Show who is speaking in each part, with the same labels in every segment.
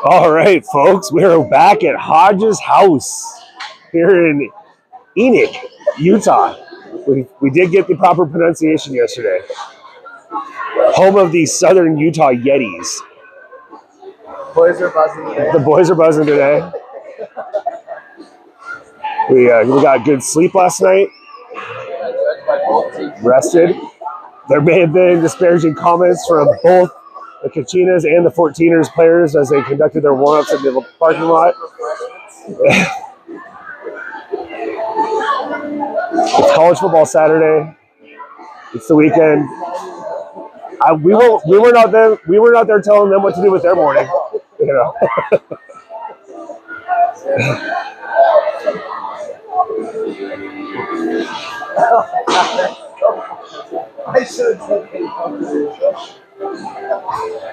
Speaker 1: All right, folks, we're back at Hodge's house here in Enoch, Utah. We did get the proper pronunciation yesterday. Home of the Southern Utah Yetis.
Speaker 2: Boys are buzzing today.
Speaker 1: The boys are buzzing today. We got good sleep last night. Rested. There may have been disparaging comments from both the Kachinas and the 14ers players as they conducted their warm-ups in the parking lot. It's college football Saturday. It's the weekend. We weren't out there telling them what to do with their morning. You know.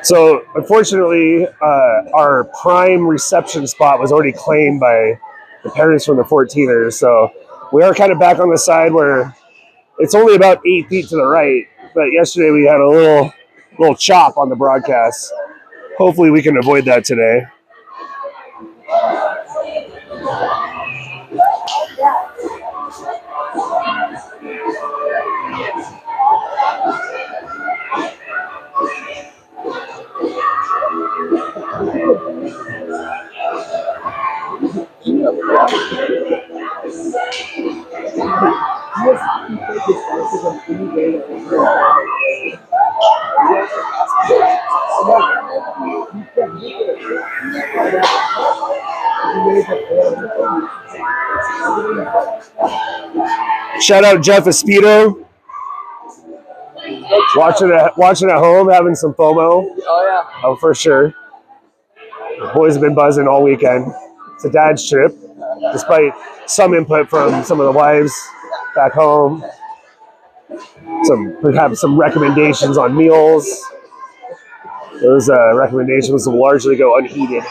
Speaker 1: So unfortunately, our prime reception spot was already claimed by the parents from the 14ers. So we are kind of back on the side where it's only about 8 feet to the right. But yesterday we had a little chop on the broadcast. Hopefully we can avoid that today. Shout out Jeff Espedo. Watching at home, having some FOMO.
Speaker 2: Oh, yeah.
Speaker 1: Oh, for sure. The boys have been buzzing all weekend. It's a dad's trip, despite some input from some of the wives back home. Perhaps some recommendations on meals. Those recommendations will largely go unheeded.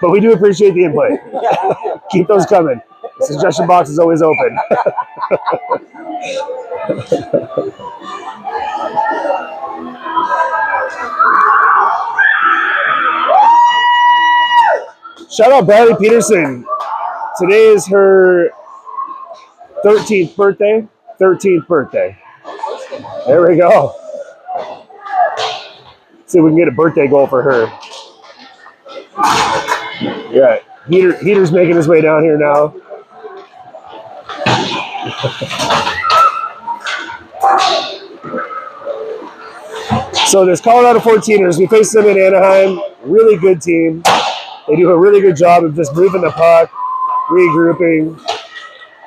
Speaker 1: But we do appreciate the input. Keep those coming. The suggestion box is always open. Shout out Bailey Peterson. Today is her 13th birthday. 13th birthday. There we go. See if we can get a birthday goal for her. Yeah, Heater's making his way down here now. So this Colorado 14ers, we faced them in Anaheim. Really good team. They do a really good job of just moving the puck, regrouping.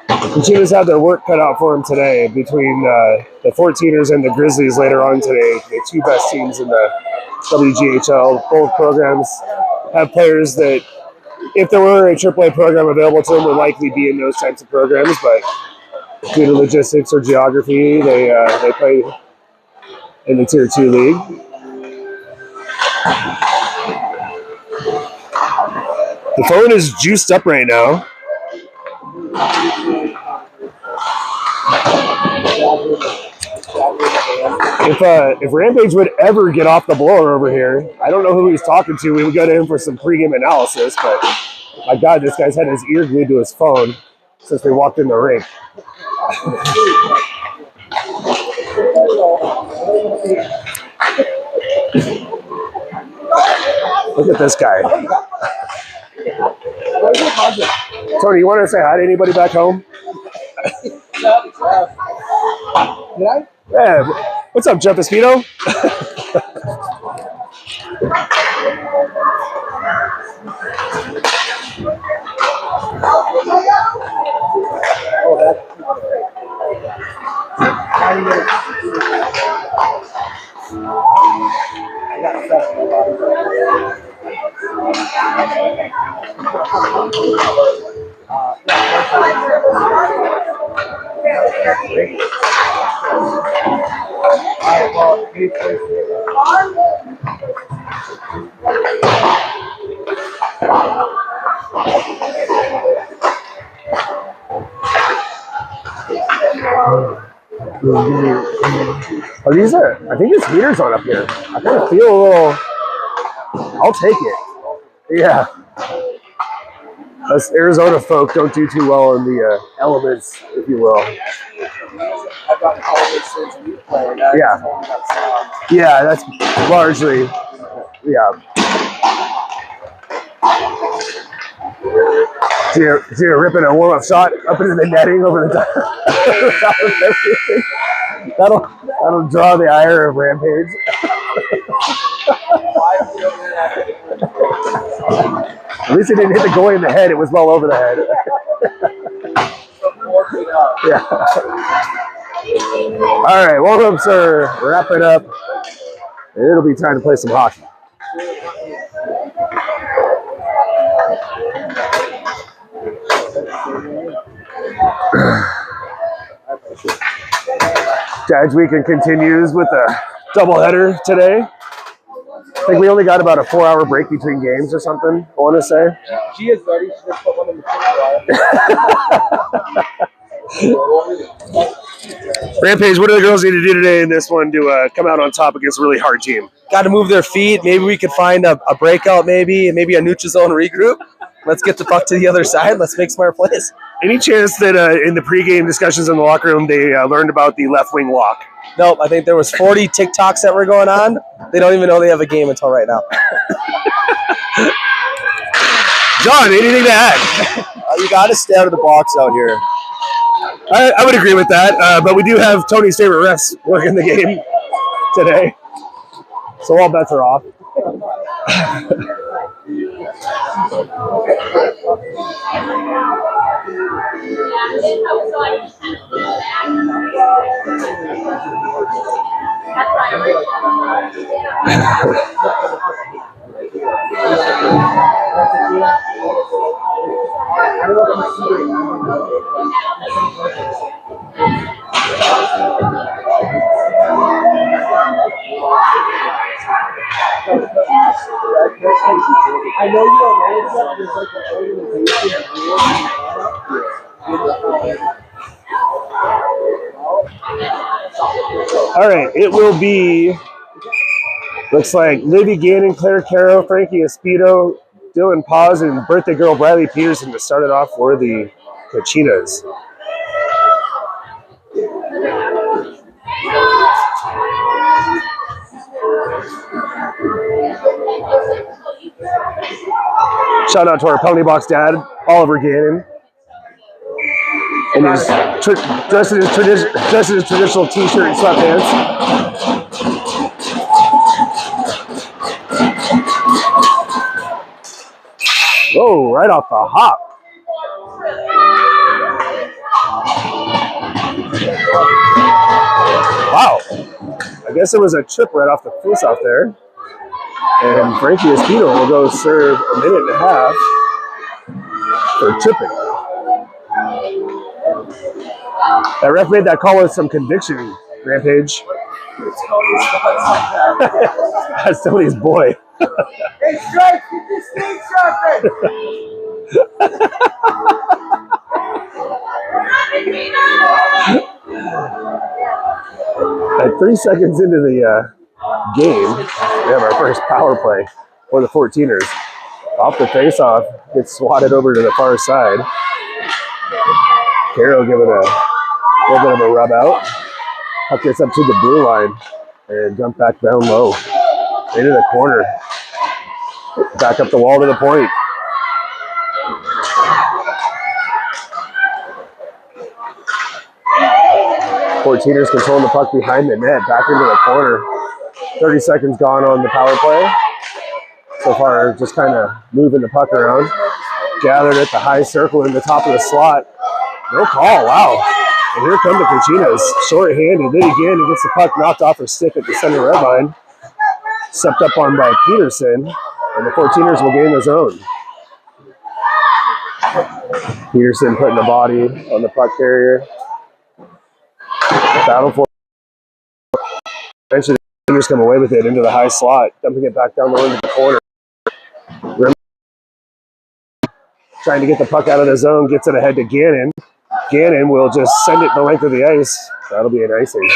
Speaker 1: The Kachinas have their work cut out for them today between the 14ers and the Grizzlies later on today. The two best teams in the WGHL. Both programs have players that, if there were a AAA program available to them, would likely be in those types of programs. But due to logistics or geography, they play in the Tier 2 league. The phone is juiced up right now. If Rampage would ever get off the blower over here, I don't know who he's talking to. We would go to him for some pregame analysis, but my God, this guy's had his ear glued to his phone since we walked in the rink. Look at this guy. Tony, you want to say hi to anybody back home? Yeah. What's up, Jeff Espedo? Oh, these are, I think this heater's on up here. I kind of feel a little, I'll take it. Yeah. Us Arizona folk don't do too well in the elements, if you will.
Speaker 2: I've gotten all this since we played.
Speaker 1: Yeah. Yeah, that's largely, yeah. So you're ripping a warm-up shot up into the netting over the top, of everything. That'll draw the ire of Rampage. At least it didn't hit the goalie in the head. It was well over the head. Yeah. All right, warm-ups are wrapping up. It'll be time to play some hockey. Judge Weekend continues with a doubleheader today. I think we only got about a 4-hour break between games or something, I want to say.
Speaker 2: She is ready. She just put one in the
Speaker 1: Rampage, what do the girls need to do today in this one to come out on top against a really hard team?
Speaker 3: Got to move their feet. Maybe we could find a breakout, maybe a neutral zone regroup. Let's get the puck to the other side. Let's make smart plays.
Speaker 1: Any chance that in the pregame discussions in the locker room they learned about the left wing walk?
Speaker 3: Nope, I think there was 40 TikToks that were going on. They don't even know they have a game until right now.
Speaker 1: John, anything to add?
Speaker 3: You got to stay out of the box out here.
Speaker 1: I would agree with that, but we do have Tony's favorite refs working the game today, so all bets are off.
Speaker 2: I know you don't know stuff. There's like an organization.
Speaker 1: All right, it will be, looks like Libby Gannon, Claire Caro, Frankie Espedo, Dylan Paz, and birthday girl Bradley Peterson to start it off for the Kachinas. Shout out to our penalty box dad, Oliver Gannon. And he's dressed in his traditional t-shirt and sweatpants. Whoa, right off the hop. Wow. I guess it was a chip right off the face off there. And Frankie Espedo will go serve a minute and a half for chipping. That ref made that call with some conviction, Rampage. That's Tony's boy.
Speaker 2: Hey, strike! Get this thing striking!
Speaker 1: At 3 seconds into the game, we have our first power play for the 14ers. Off the face-off, gets swatted over to the far side. Carroll giving a little bit of a rub out. Puck gets up to the blue line and jump back down low into the corner. Back up the wall to the point. Fourteeners controlling the puck behind the net, back into the corner. 30 seconds gone on the power play. So far, just kind of moving the puck around. Gathered at the high circle in the top of the slot. No call, wow. And here come the Kachinas. Short-handed, Liddy Gannon gets the puck knocked off her stick at the center red line. Stepped up on by Peterson, and the 14ers will gain the zone. Peterson putting the body on the puck carrier. Battle for eventually the 14ers come away with it into the high slot, dumping it back down the into the corner. Trying to get the puck out of the zone, gets it ahead to Gannon. Gannon will just send it the length of the ice. That'll be an icing.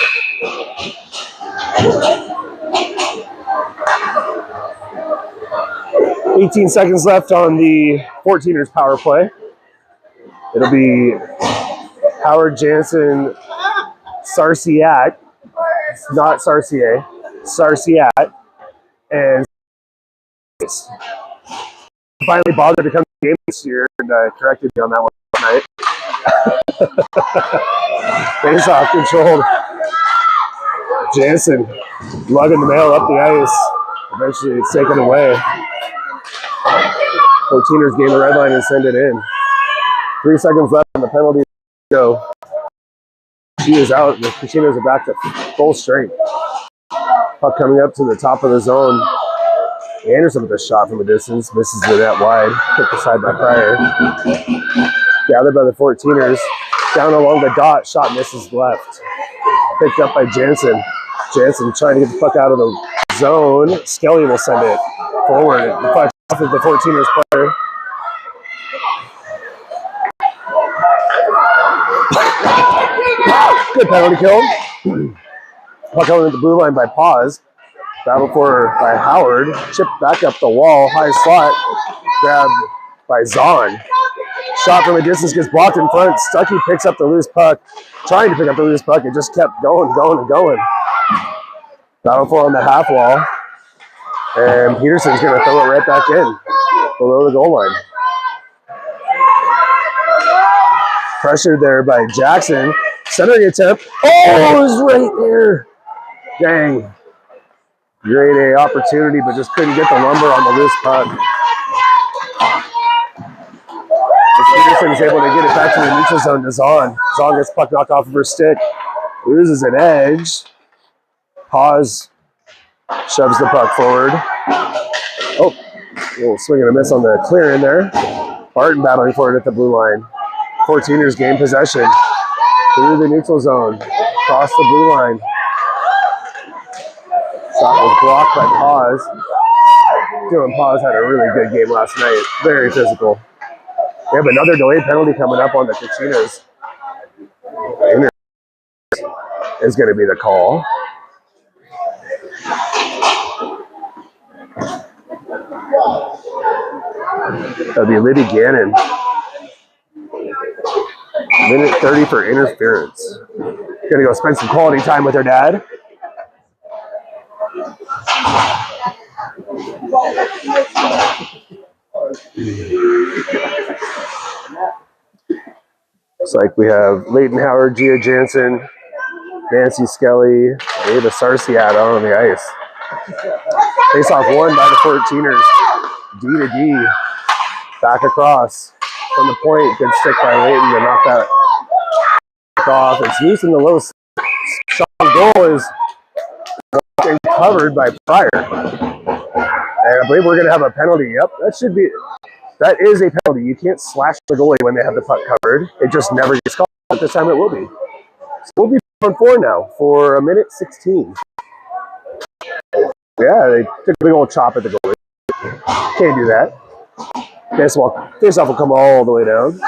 Speaker 1: $18 seconds left on the 14ers power play. It'll be Howard, Jansen, Sarciat, not Sarcier, Sarciat, and finally bothered to come to the game this year and corrected me on that one tonight. Face off controlled. Jansen lugging the mail up the ice. Eventually it's taken away. 14ers gain the red line and send it in. 3 seconds left on the penalty. Go. She is out. The Kachinas are back to full strength. Puck coming up to the top of the zone. Anderson with a shot from a distance. Misses the net wide. Kicked aside by Pryor. Gathered by the 14ers. Down along the dot. Shot misses left. Picked up by Jansen. Jansen trying to get the puck out of the zone. Skelly will send it forward. The puck off of the 14ers player. Good penalty kill. Puck going at the blue line by Paz. Battle for by Howard. Chipped back up the wall. High slot. Grabbed by Zahn. Shot from a distance gets blocked in front. Stuckey picks up the loose puck. Trying to pick up the loose puck. It just kept going. Battle for on the half wall. And Peterson's going to throw it right back in. Below the goal line. Pressured there by Jackson. Centering attempt. Oh, it was right there. Dang. Great A opportunity, but just couldn't get the lumber on the loose puck. Peterson is able to get it back to the neutral zone to Zahn. Zahn gets puck knocked off of her stick. Loses an edge. Pause. Shoves the puck forward. Oh, a little swing and a miss on the clear in there. Barton battling for it at the blue line. 14ers gain possession. Through the neutral zone. Across the blue line. Shot was blocked by Paz. Dylan Paz had a really good game last night. Very physical. We have another delayed penalty coming up on the Kachinas. Is going to be the call. That'll be Liddy Gannon. Minute 30 for interference. Gonna go spend some quality time with her dad. Looks like we have Leighton Howard, Gia Jansen, Nancy Skelly, Ava Sarciat on the ice. Face off won by the 14ers. D to D. Back across. From the point, good stick by Leighton to knock that off. It's loose in the low shot. Goal is covered by Pryor. And I believe we're going to have a penalty. Yep, that is a penalty. You can't slash the goalie when they have the puck covered. It just never gets called. But this time it will be. So we'll be on 4 now for a minute 16. Yeah, they took a big old chop at the goalie. Can't do that. Face-off will come all the way down.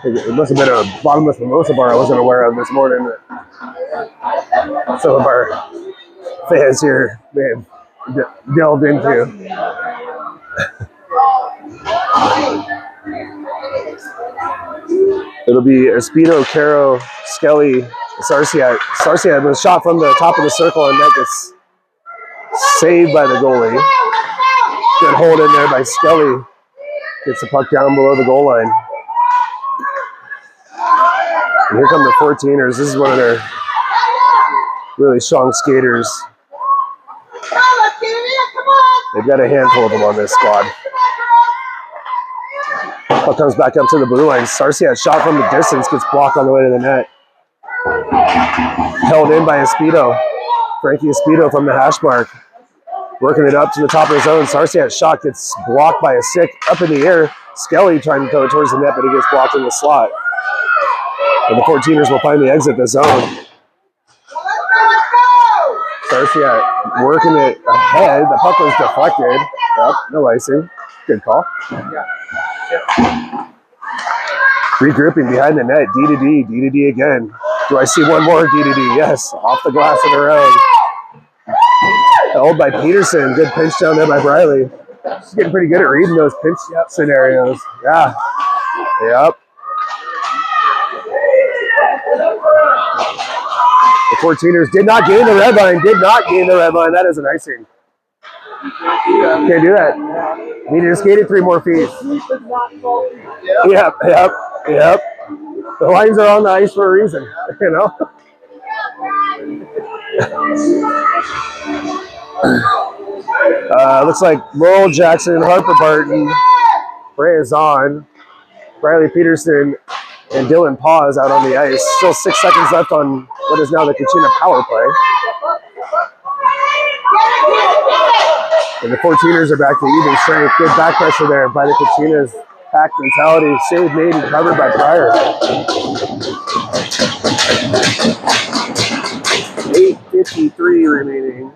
Speaker 1: It must have been a bottomless mimosa bar I wasn't aware of this morning. Some of our fans here may have delved into. It'll be Espino, Caro, Skelly, Sarciat. Sarciat was shot from the top of the circle and net gets saved by the goalie. Good hold in there by Skelly. Gets the puck down below the goal line. And here come the 14ers. This is one of their really strong skaters. They've got a handful of them on this squad. Puck comes back up to the blue line. Sarciat shot from the distance, gets blocked on the way to the net. Held in by Espino. Frankie Espino from the hash mark. Working it up to the top of the zone. Sarciat's shot gets blocked by a stick up in the air. Skelly trying to throw it towards the net, but he gets blocked in the slot. And the 14ers will finally exit the zone. Garcia working it ahead. The puck was deflected. Yep, no icing. Good call. Regrouping behind the net. D to D. D to D again. Do I see one more D to D? Yes. Off the glass of their own. Held by Peterson. Good pinch down there by Briley. She's getting pretty good at reading those pinch scenarios. Yeah. Yep. The 14ers did not gain the red line. Did not gain the red line. That is an icing. Can't do that. Needed to skate it 3 more feet. Yep. The lines are on the ice for a reason, you know. Looks like Laurel Jackson, Harper Barton, Bray is on, Riley Peterson, and Dylan Paws out on the ice. Still 6 seconds left on what is now the Kachina power play. And the 14ers are back to even strength. Good back pressure there by the Kachinas. Pack mentality. Save made and covered by Pryor. 8:53 remaining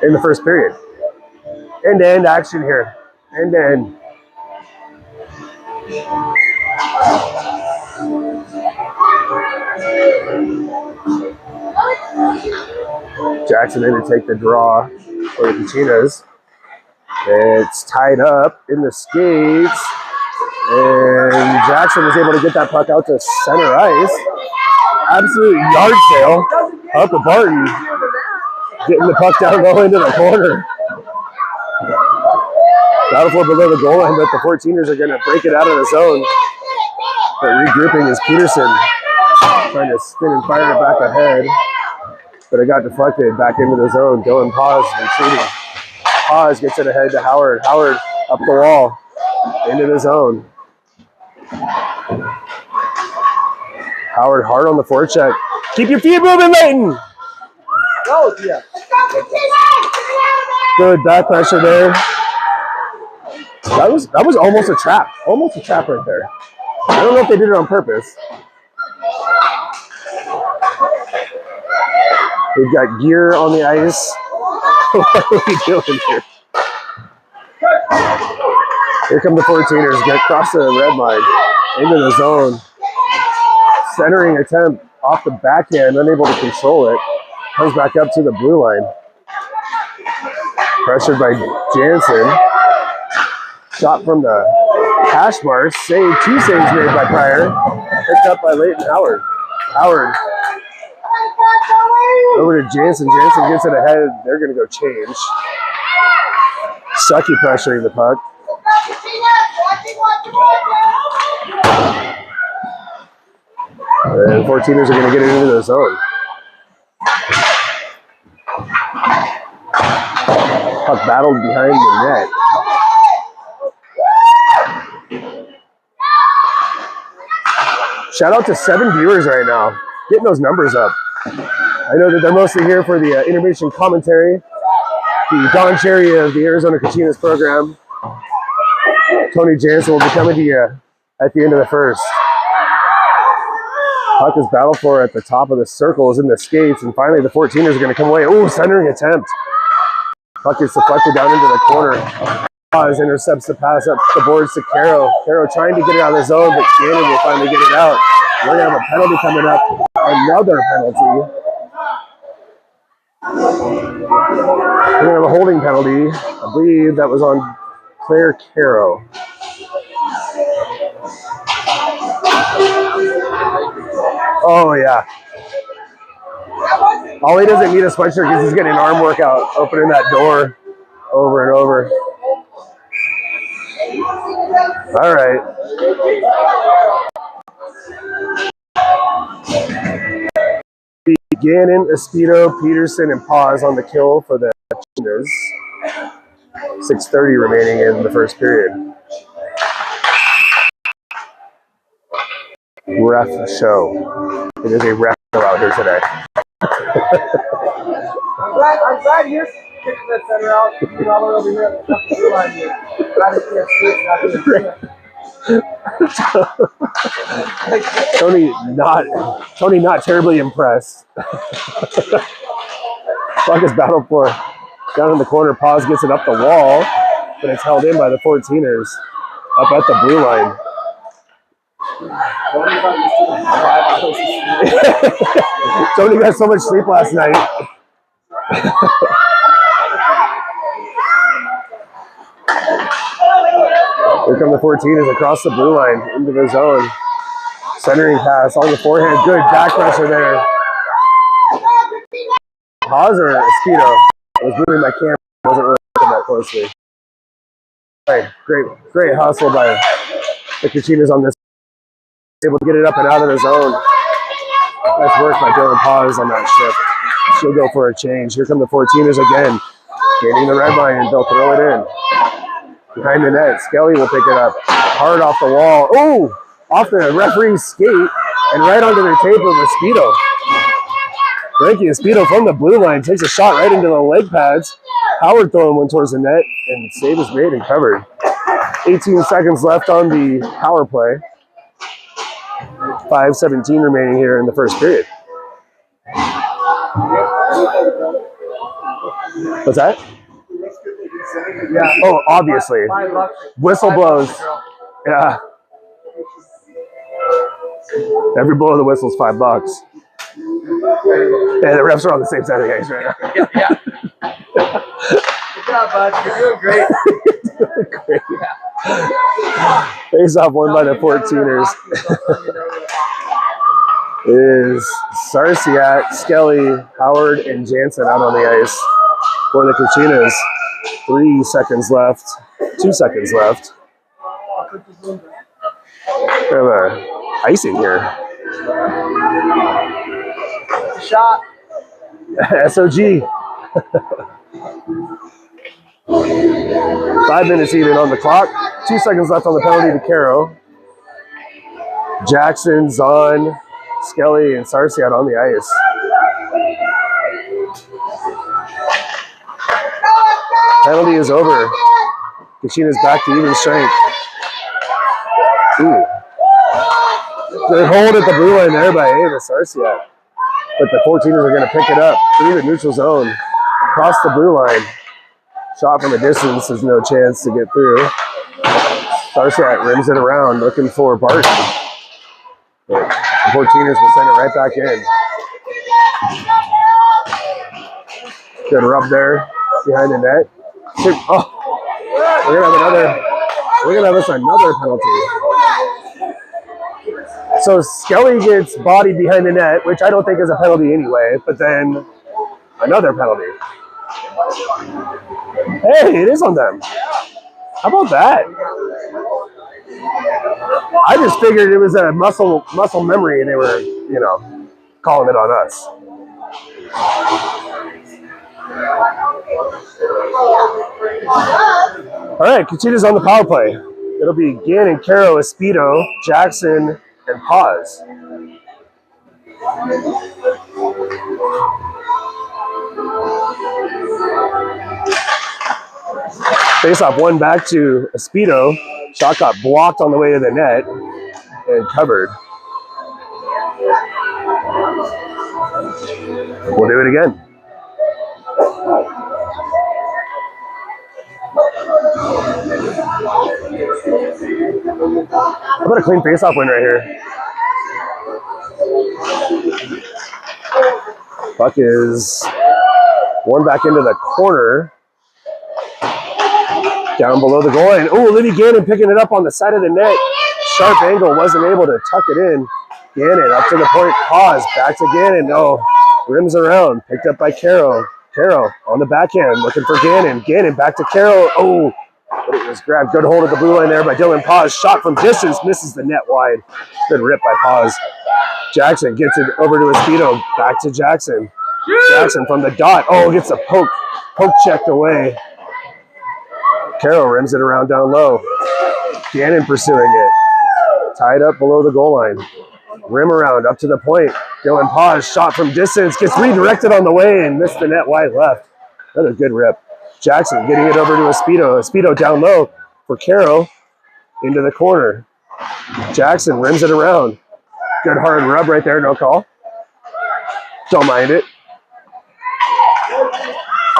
Speaker 1: in the first period. End-to-end action here. End-to-end. Jackson in to take the draw for the Kachinas. It's tied up in the skates. And Jackson was able to get that puck out to center ice. Absolute yard sale. Harper Barton getting the puck down low into the corner. Battle for below the goal line, but the 14ers are going to break it out of the zone. But regrouping is Peterson trying to spin and fire it back ahead. But it got deflected back into the zone. Dylan Paws retreating. Paws gets it ahead to Howard. Howard up the wall into the zone. Howard hard on the forecheck. Keep your feet moving, Leighton.
Speaker 2: Oh, yeah.
Speaker 1: Good back pressure there. That was almost a trap. Almost a trap right there. I don't know if they did it on purpose. We've got gear on the ice. What are we doing here? Here come the 14ers. Get across the red line into the zone. Centering attempt off the backhand, unable to control it. Comes back up to the blue line. Pressured by Jansen. Shot from the hash marks. Save. 2 saves made by Pryor. Picked up by Leighton Howard. Howard. Over to Jansen. Jansen gets it ahead. They're going to go change. Sucky pressuring the puck. And 14ers are going to get it into the zone. Puck battled behind the net. Shout out to 7 viewers right now. Getting those numbers up. I know that they're mostly here for the intermission commentary. The Don Cherry of the Arizona Kachinas program. Tony Jansen will be coming to you at the end of the first. Puck is battled for at the top of the circles in the skates, and finally the 14ers are going to come away. Ooh, centering attempt. Puck is deflected down into the corner. Paz intercepts the pass up the boards to Caro. Caro trying to get it out of the zone, but Shannon will finally get it out. We're going to have a penalty coming up. Another penalty. We're going to have a holding penalty. I believe that was on Claire Caro. Oh, yeah. Ollie doesn't need a sweatshirt because he's getting an arm workout, opening that door over and over. All right. Gannon, Espedo, Peterson, and Paws on the kill for the Kachinas. 6:30 remaining in the first period. Ref show. It is a ref show out here today.
Speaker 2: I'm glad you're kicking that center out. You're all over here at the blue line here. Glad to see us switch, not
Speaker 1: Tony not terribly impressed. Buckets battle for down in the corner. Paz gets it up the wall, but it's held in by the 14ers up at the blue line. Tony got so much sleep last night. Here come the 14ers across the blue line into the zone. Centering pass on the forehand. Good back pressure there. Paz or Espedo? I was moving my camera. I wasn't really looking that closely. Right, great hustle by the Kachinas on this. Able to get it up and out of the zone. Nice work by Dylan Paz on that shift. She'll go for a change. Here come the 14ers again. Gaining the red line, and they'll throw it in. Behind the net, Skelly will pick it up. Hard off the wall. Oh! Off the referee's skate and right onto the tape of Espedo. Frankie Espedo from the blue line takes a shot right into the leg pads. Howard throwing one towards the net, and save is made and covered. 18 seconds left on the power play. 5:17 remaining here in the first period. What's that?
Speaker 2: Yeah.
Speaker 1: Oh, obviously. Whistle blows. Yeah. Every blow of the whistle is $5. Yeah, the refs are on the same side of the ice right now.
Speaker 2: Yeah. Good job, bud. You're doing great.
Speaker 1: Great. Face off won by the 14ers. Is Sarsiat, Skelly, Howard, and Jansen out on the ice for the Kachinas. 3 seconds left. 2 seconds left. We have a icing here.
Speaker 2: Shot.
Speaker 1: SOG. 5 minutes even on the clock. 2 seconds left on the penalty to Caro. Jackson, Zahn, Skelly, and Sarsiat on the ice. Penalty is over. Kachinas back to even strength. Ooh. Good hold at the blue line there by Ava Sarsiat. But the 14ers are going to pick it up through the neutral zone. Across the blue line. Shot from a distance. There's no chance to get through. Sarsiat rims it around looking for Barton. But the 14ers will send it right back in. Good rub there behind the net. Oh, we're gonna have us another penalty. So Skelly gets bodied behind the net, which I don't think is a penalty anyway, but then another penalty. Hey, it is on them. How about that? I just figured it was a muscle memory and they were, calling it on us. All right, Kachinas on the power play. It'll be Gannon, Caro, Espedo, Jackson, and Paz. Face off one back to Espedo. Shot got blocked on the way to the net and covered. We'll do it again. How about a clean face-off win right here? Puck is one back into the corner. Down below the goal line. Oh, Libby Gannon picking it up on the side of the net. Sharp angle, wasn't able to tuck it in. Gannon up to the point. Pause. Back to Gannon. No. Rims around. Picked up by Caro. Caro on the backhand. Looking for Gannon. Gannon back to Caro. Oh. But it was grabbed. Good hold of the blue line there by Dylan Paz. Shot from distance. Misses the net wide. Good rip by Paz. Jackson gets it over to Espedo. Back to Jackson. Jackson from the dot. Oh, gets a poke checked away. Caro rims it around down low. Gannon pursuing it. Tied up below the goal line. Rim around up to the point. Dylan Paz shot from distance. Gets redirected on the way and missed the net wide left. Another good rip. Jackson getting it over to Espedo. Espedo down low for Caro. Into the corner. Jackson rims it around. Good hard rub right there. No call. Don't mind it.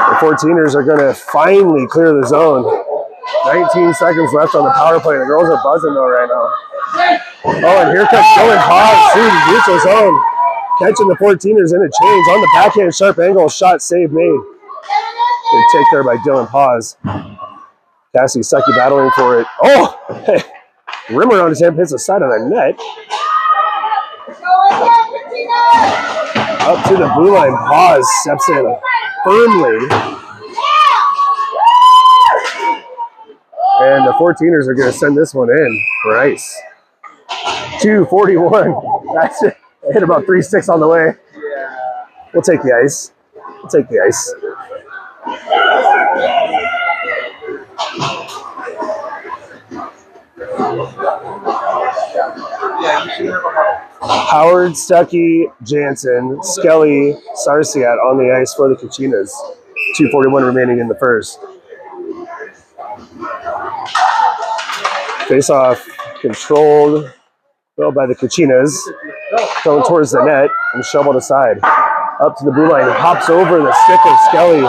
Speaker 1: The 14ers are going to finally clear the zone. 19 seconds left on the power play. The girls are buzzing though right now. Oh, and here comes Dylan Paz through the neutral zone. Catching the 14ers in a change. On the backhand, sharp angle, shot save made. Good take there by Dylan Paz. Cassie Sucky battling for it. Oh! Hey. Rimmer on his hand hits the side of the net. Up to the blue line. Paz steps in firmly. And the 14ers are going to send this one in for ice. 2:41. That's it. Hit about 3-6 on the way. We'll take the ice. We'll take the ice. Howard, Stuckey, Jansen, Skelly, Sarsiat on the ice for the Kachinas. 2:41 remaining in the first. Face-off controlled well by the Kachinas. Thrown towards the net and shoveled aside. Up to the blue line. Hops over the stick of Skelly. And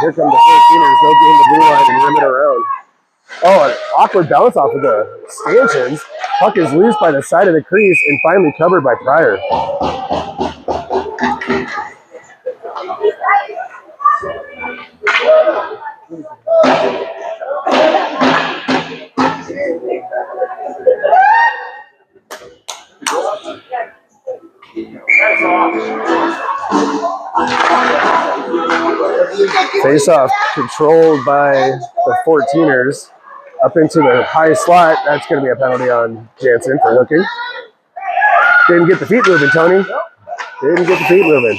Speaker 1: here come the 14ers. They'll gain the blue line and rim it around. Oh, an awkward bounce off of the stanchions. Puck is loose by the side of the crease and finally covered by Pryor. Face-off controlled by the 14ers. Up into the high slot. That's going to be a penalty on Jansen for hooking. Didn't get the feet moving, Tony. Didn't get the feet moving.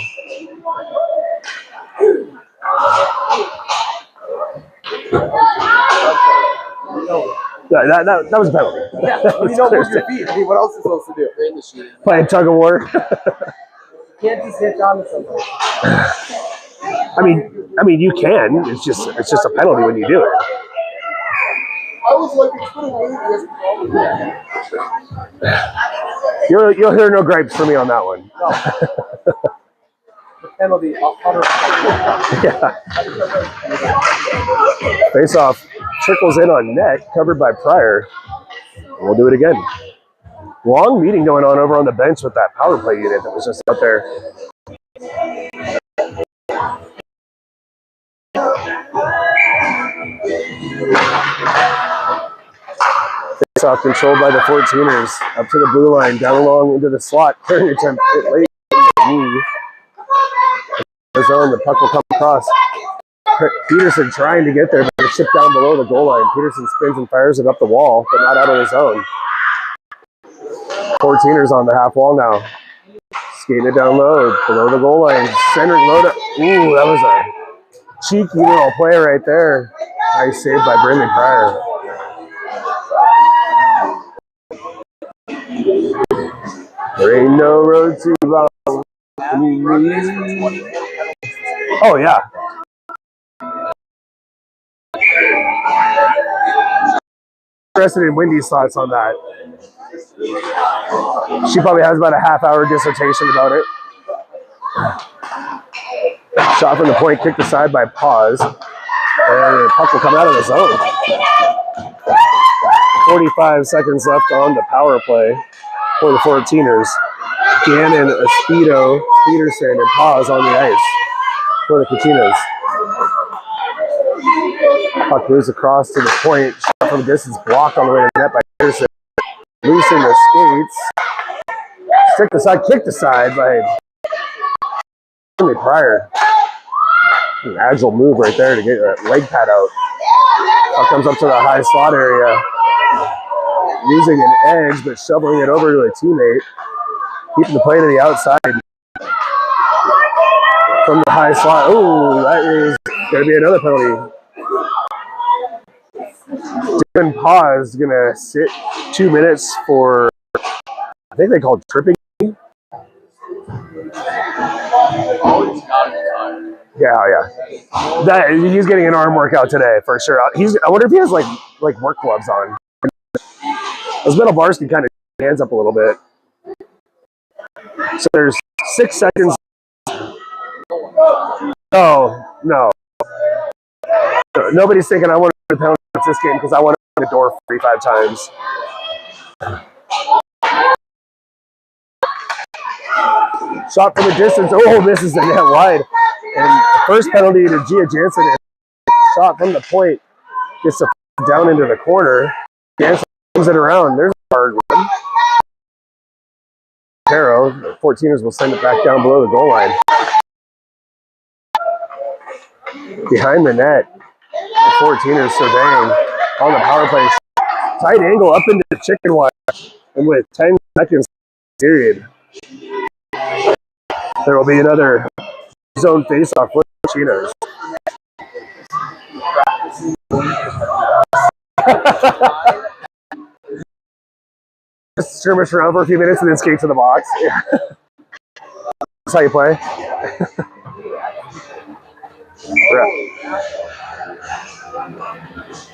Speaker 1: Yeah, that was a penalty.
Speaker 2: Yeah, you don't move your feet. I mean, what else is supposed to do?
Speaker 1: Playing tug of war.
Speaker 2: You can't just hit on to somebody.
Speaker 1: I mean, you can. It's just a penalty when you do it.
Speaker 2: I was like,
Speaker 1: You'll hear no gripes from me on that one.
Speaker 2: No. The penalty, 100%.
Speaker 1: Yeah. Face-off trickles in on net, covered by Pryor. We'll do it again. Long meeting going on over on the bench with that power play unit that was just out there. Face-off controlled by the 14ers. Up to the blue line, down along into the slot. Clearing attempt late in the knee. The zone, the puck will come across. Peterson trying to get there, but it's shipped down below the goal line. Peterson spins and fires it up the wall, but not out of his zone. 14ers on the half wall now. Skating it down low, below the goal line. Centering low to, ooh, that was a cheeky little play right there. Nice save by Brandon Pryor. There ain't no road to love. Oh, yeah. Interested in Wendy's thoughts on that. She probably has about a half-hour dissertation about it. Shot from the point, kicked aside by Paz. And the puck will come out of the zone. 45 seconds left on the power play for the 14ers. Gannon, Espedo, Peterson, and Paz on the ice for the Kachinas. Puck moves across to the point. Shot from a distance, blocked on the way to the net by Peterson. Loosing the skates. Stick aside, kicked aside by Pryor. An agile move right there to get that leg pad out. Puck comes up to the high slot area. Using an edge, but shoveling it over to a teammate. Keeping the play to the outside. From the high slot. Oh, that is going to be another penalty. Dylan Paz is going to sit 2 minutes for, I think they call it tripping. Yeah. That he's getting an arm workout today for sure. I wonder if he has like work gloves on. Those metal bars can kind of hands up a little bit. So there's 6 seconds. No, no. Nobody's thinking I want to penalty this game because I want to open the door 45 times. Shot from the distance. Oh, misses the net wide. And first penalty to Gia Jansen. Shot from the point. Gets the down into the corner. Jansen moves it around. There's a hard one. Caro, the 14ers will send it back down below the goal line. Behind the net, the 14ers surveying on the power play. Tight angle up into the chicken wire. And with 10 seconds period, there will be another zone face-off for Kachinas. Just skirmish around for a few minutes and then skate to the box. That's how you play. Right.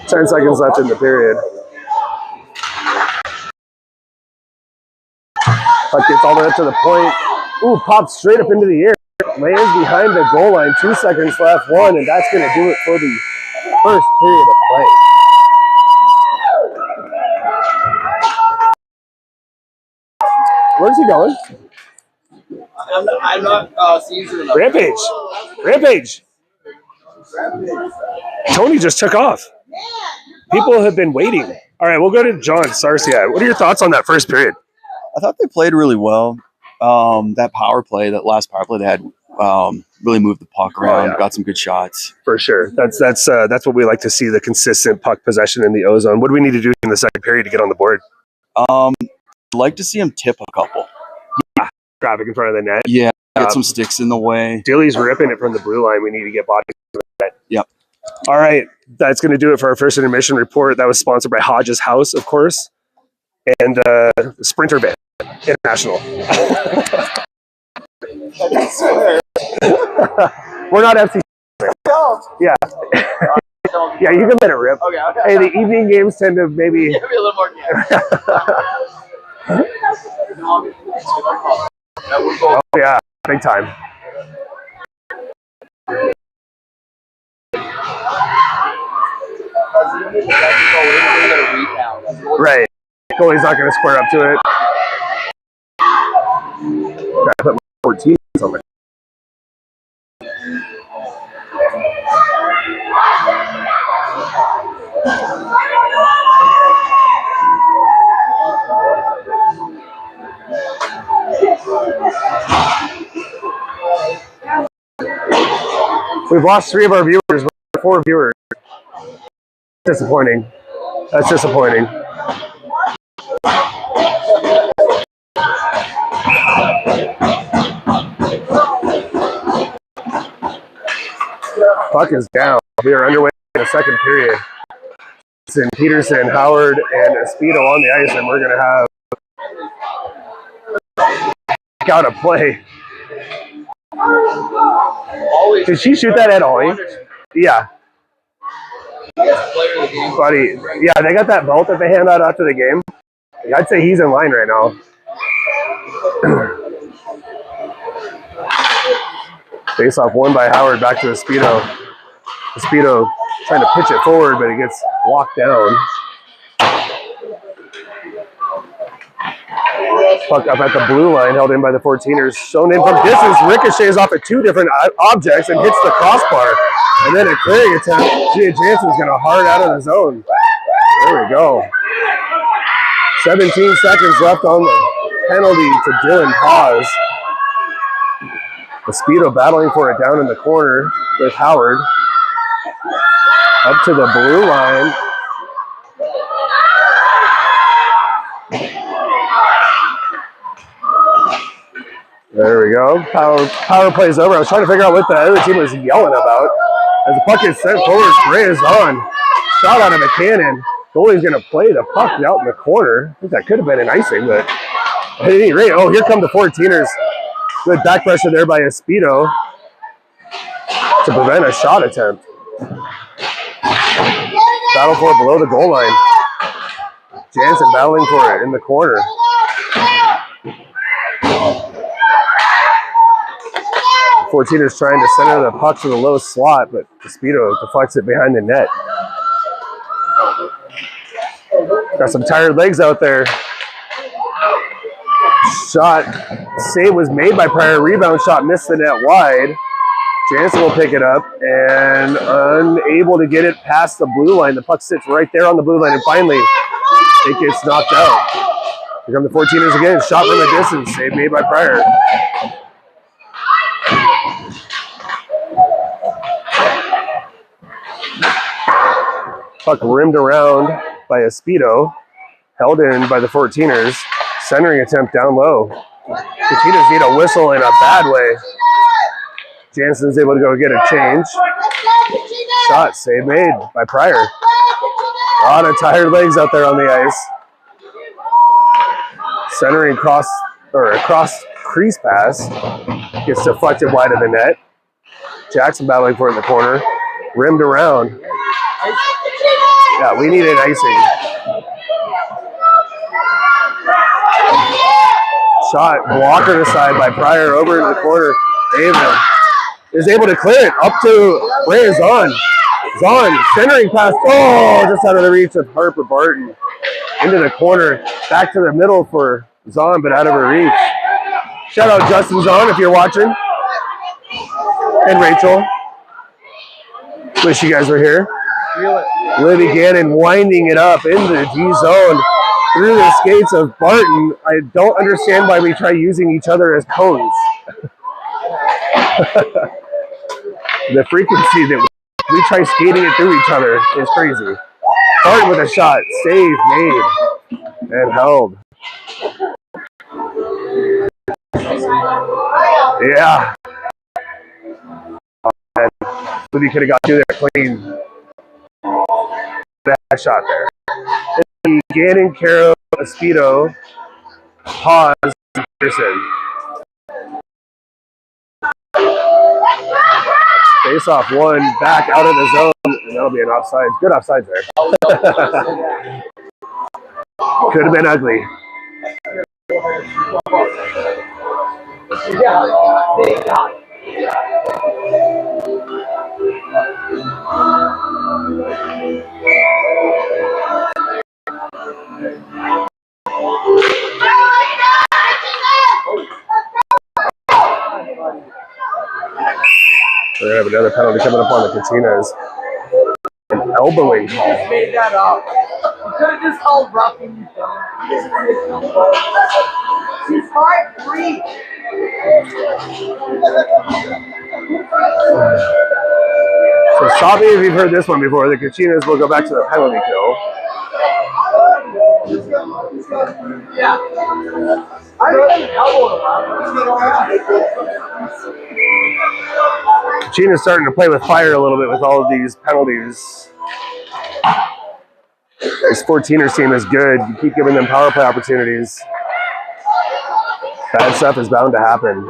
Speaker 1: 10 seconds left in the period. Puck gets all the way up to the point. Ooh, pops straight up into the air. Lands behind the goal line. 2 seconds left. One, and that's going to do it for the first period of play. Where's he going?
Speaker 2: I'm not seeing enough.
Speaker 1: Rampage. Rampage. Tony just took off. People have been waiting. All right, we'll go to John Sarcia. What are your thoughts on that first period?
Speaker 4: I thought they played really well. That last power play they had, really moved the puck around, got some good shots.
Speaker 1: For sure. That's what we like to see, the consistent puck possession in the O-zone. What do we need to do in the second period to get on the board?
Speaker 4: I'd like to see him tip a couple.
Speaker 1: Yeah, traffic in front of the net.
Speaker 4: Yeah, get some sticks in the way.
Speaker 1: Dilly's ripping it from the blue line. We need to get bodies to the net.
Speaker 4: Yep.
Speaker 1: All right, that's going to do it for our first intermission report. That was sponsored by Hodges House, of course, and Sprinter Bit International. We're not FC. Yeah. Yeah, you can let it rip.
Speaker 2: Okay.
Speaker 1: Hey, the evening games tend to maybe.
Speaker 2: Give me a little more
Speaker 1: Oh, yeah, big time. Right. Goalie's not going to square up to it. Gotta put my 14 on my. We've lost 3 of our viewers, but 4 viewers. Disappointing. That's disappointing. Puck is down. We are underway in the second period. Peterson, Howard, and Espedo on the ice, and we're going to have out a play. Did she shoot that at Ollie? Yeah. Buddy, yeah, they got that belt that they hand out after the game. I'd say he's in line right now. Face off won by Howard, back to Espedo. Espedo trying to pitch it forward, but he gets walked down. Puck up at the blue line, held in by the 14ers. Shown in from distance, ricochets off of 2 different objects and hits the crossbar. And then a clearing attempt. Gia Jansen's going to hard out of the zone. There we go. 17 seconds left on the penalty to Dylan Paz. Espedo battling for it down in the corner with Howard. Up to the blue line. There we go. Power plays over. I was trying to figure out what the other team was yelling about. As the puck is sent forward, Gray is on. Shot out of a cannon. Goalie's going to play the puck out in the corner. I think that could have been an icing, but at any rate, oh, here come the 14ers. Good back pressure there by Espedo to prevent a shot attempt. Battle for it below the goal line. Jansen battling for it in the corner. 14ers trying to center the puck to the low slot, but Speedo deflects it behind the net. Got some tired legs out there. Shot save was made by Pryor. Rebound shot missed the net wide. Jansen will pick it up and unable to get it past the blue line. The puck sits right there on the blue line, and finally it gets knocked out. Here come the 14ers again. Shot from a distance. Save made by Pryor. Puck rimmed around by a Speedo. Held in by the 14ers. Centering attempt down low. Kachinas need a whistle in a bad way. Jansen's able to go get a change. Shot save made by Pryor. A lot of tired legs out there on the ice. Centering across crease pass. Gets deflected wide of the net. Jackson battling for it in the corner. Rimmed around. Yeah, we needed icing. Shot blocked to the side by Pryor over in the corner. David is able to clear it up to Ray Zahn. Zahn centering pass. Oh, just out of the reach of Harper Barton. Into the corner. Back to the middle for Zahn, but out of her reach. Shout out Justin Zahn if you're watching. And Rachel. Wish you guys were here. Libby Gannon winding it up into the G zone through the skates of Barton. I don't understand why we try using each other as cones. The frequency that we try skating it through each other is crazy. Barton with a shot. Save made and held. Yeah. And Libby could have got through there clean. Bad shot there. And Gannon, Caro, Speedo, pause, Pearson. Face off one, back out of the zone, and that'll be an offside. Good offside there. Could have been ugly. We're going to have another penalty coming up on the Kachinas. An elbowing call.
Speaker 2: You just made that up. You could have just called roughing you down. She's 5'3".
Speaker 1: So stop me if you've heard this one before. The Kachinas will go back to the penalty kill.
Speaker 2: Yeah. I didn't elbow
Speaker 1: Kachinas starting to play with fire a little bit with all of these penalties. This 14ers team is good. You keep giving them power play opportunities. Bad stuff is bound to happen.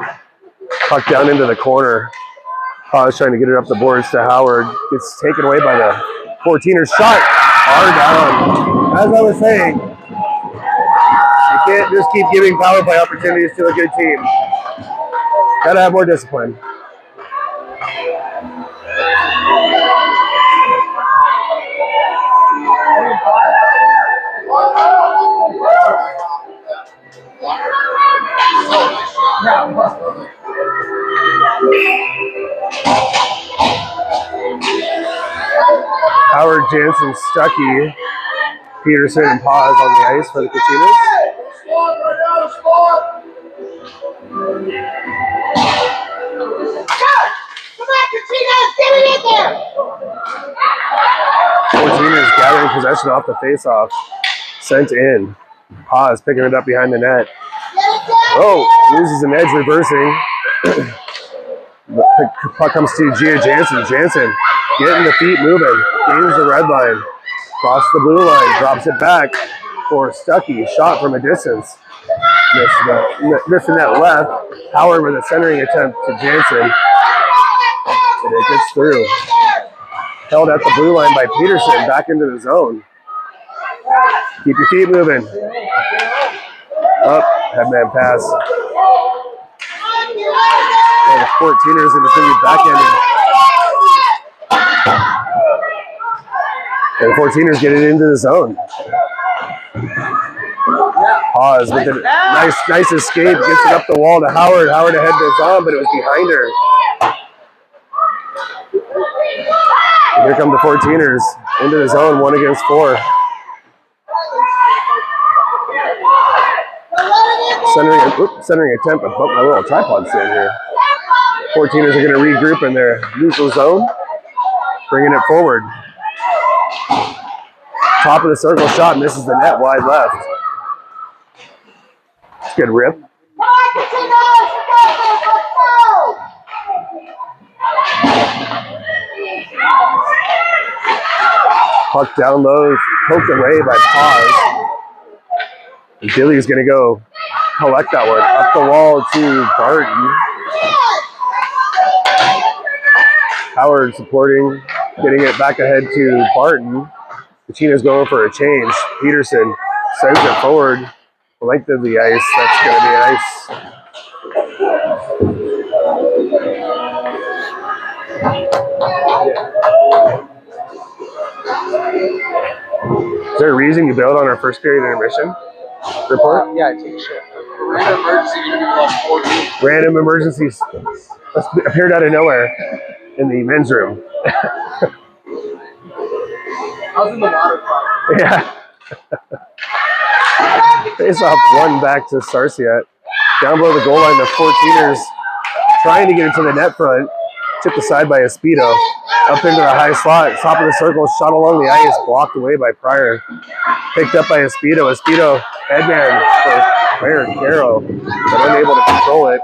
Speaker 1: Puck down into the corner. Paz trying to get it up the boards to Howard. Gets taken away by the 14ers. Shot. Hard down. As I was saying, you can't just keep giving power play opportunities to a good team. Gotta have more discipline. Howard, Jansen, Stuckey, Peterson, and Paz on the ice for the Kachinas.
Speaker 5: Come on, Kachinas, get it in there!
Speaker 1: 14ers gathering possession off the face-off. Sent in. Paz picking it up behind the net. Oh, loses an edge, reversing. The puck comes to Gia Jansen. Jansen getting the feet moving. Gains the red line. Cross the blue line. Drops it back for Stuckey. Shot from a distance. Missing that left. Howard with a centering attempt to Jansen. And it gets through. Held at the blue line by Peterson. Back into the zone. Keep your feet moving. Up. Headman pass. by the 14ers, and it's going to be backhanded. And the 14ers get it into the zone. Pause with a nice escape, gets it up the wall to Howard. Howard ahead to Zom, but it was behind her. And here come the 14ers into the zone, 1 against 4. Centering attempt. I bumped my little tripod stand here. 14ers are going to regroup in their neutral zone, bringing it forward. Top of the circle shot, misses the net, wide left. It's a good rip. Puck down low, poked away by Paz. And Billy's going to go collect that one. Up the wall to Barton. Howard supporting, getting it back ahead to Barton. Kachinas going for a change. Peterson sends it forward. The length of the ice. That's going to be nice. Is there a reason you bailed on our first period intermission report?
Speaker 2: Yeah, I take shit. Random emergency, you're gonna be lost 14.
Speaker 1: Random emergencies appeared out of nowhere in the men's room.
Speaker 2: I was in the water park.
Speaker 1: Yeah. Face off 1 back to Sarsiat. Down below the goal line, the 14ers trying to get it to the net front. Tipped aside by Espedo. Up into the high slot. Top of the circle, shot along the ice. Blocked away by Pryor. Picked up by Espedo. Espedo, headman for Claire Carroll, but unable to control it.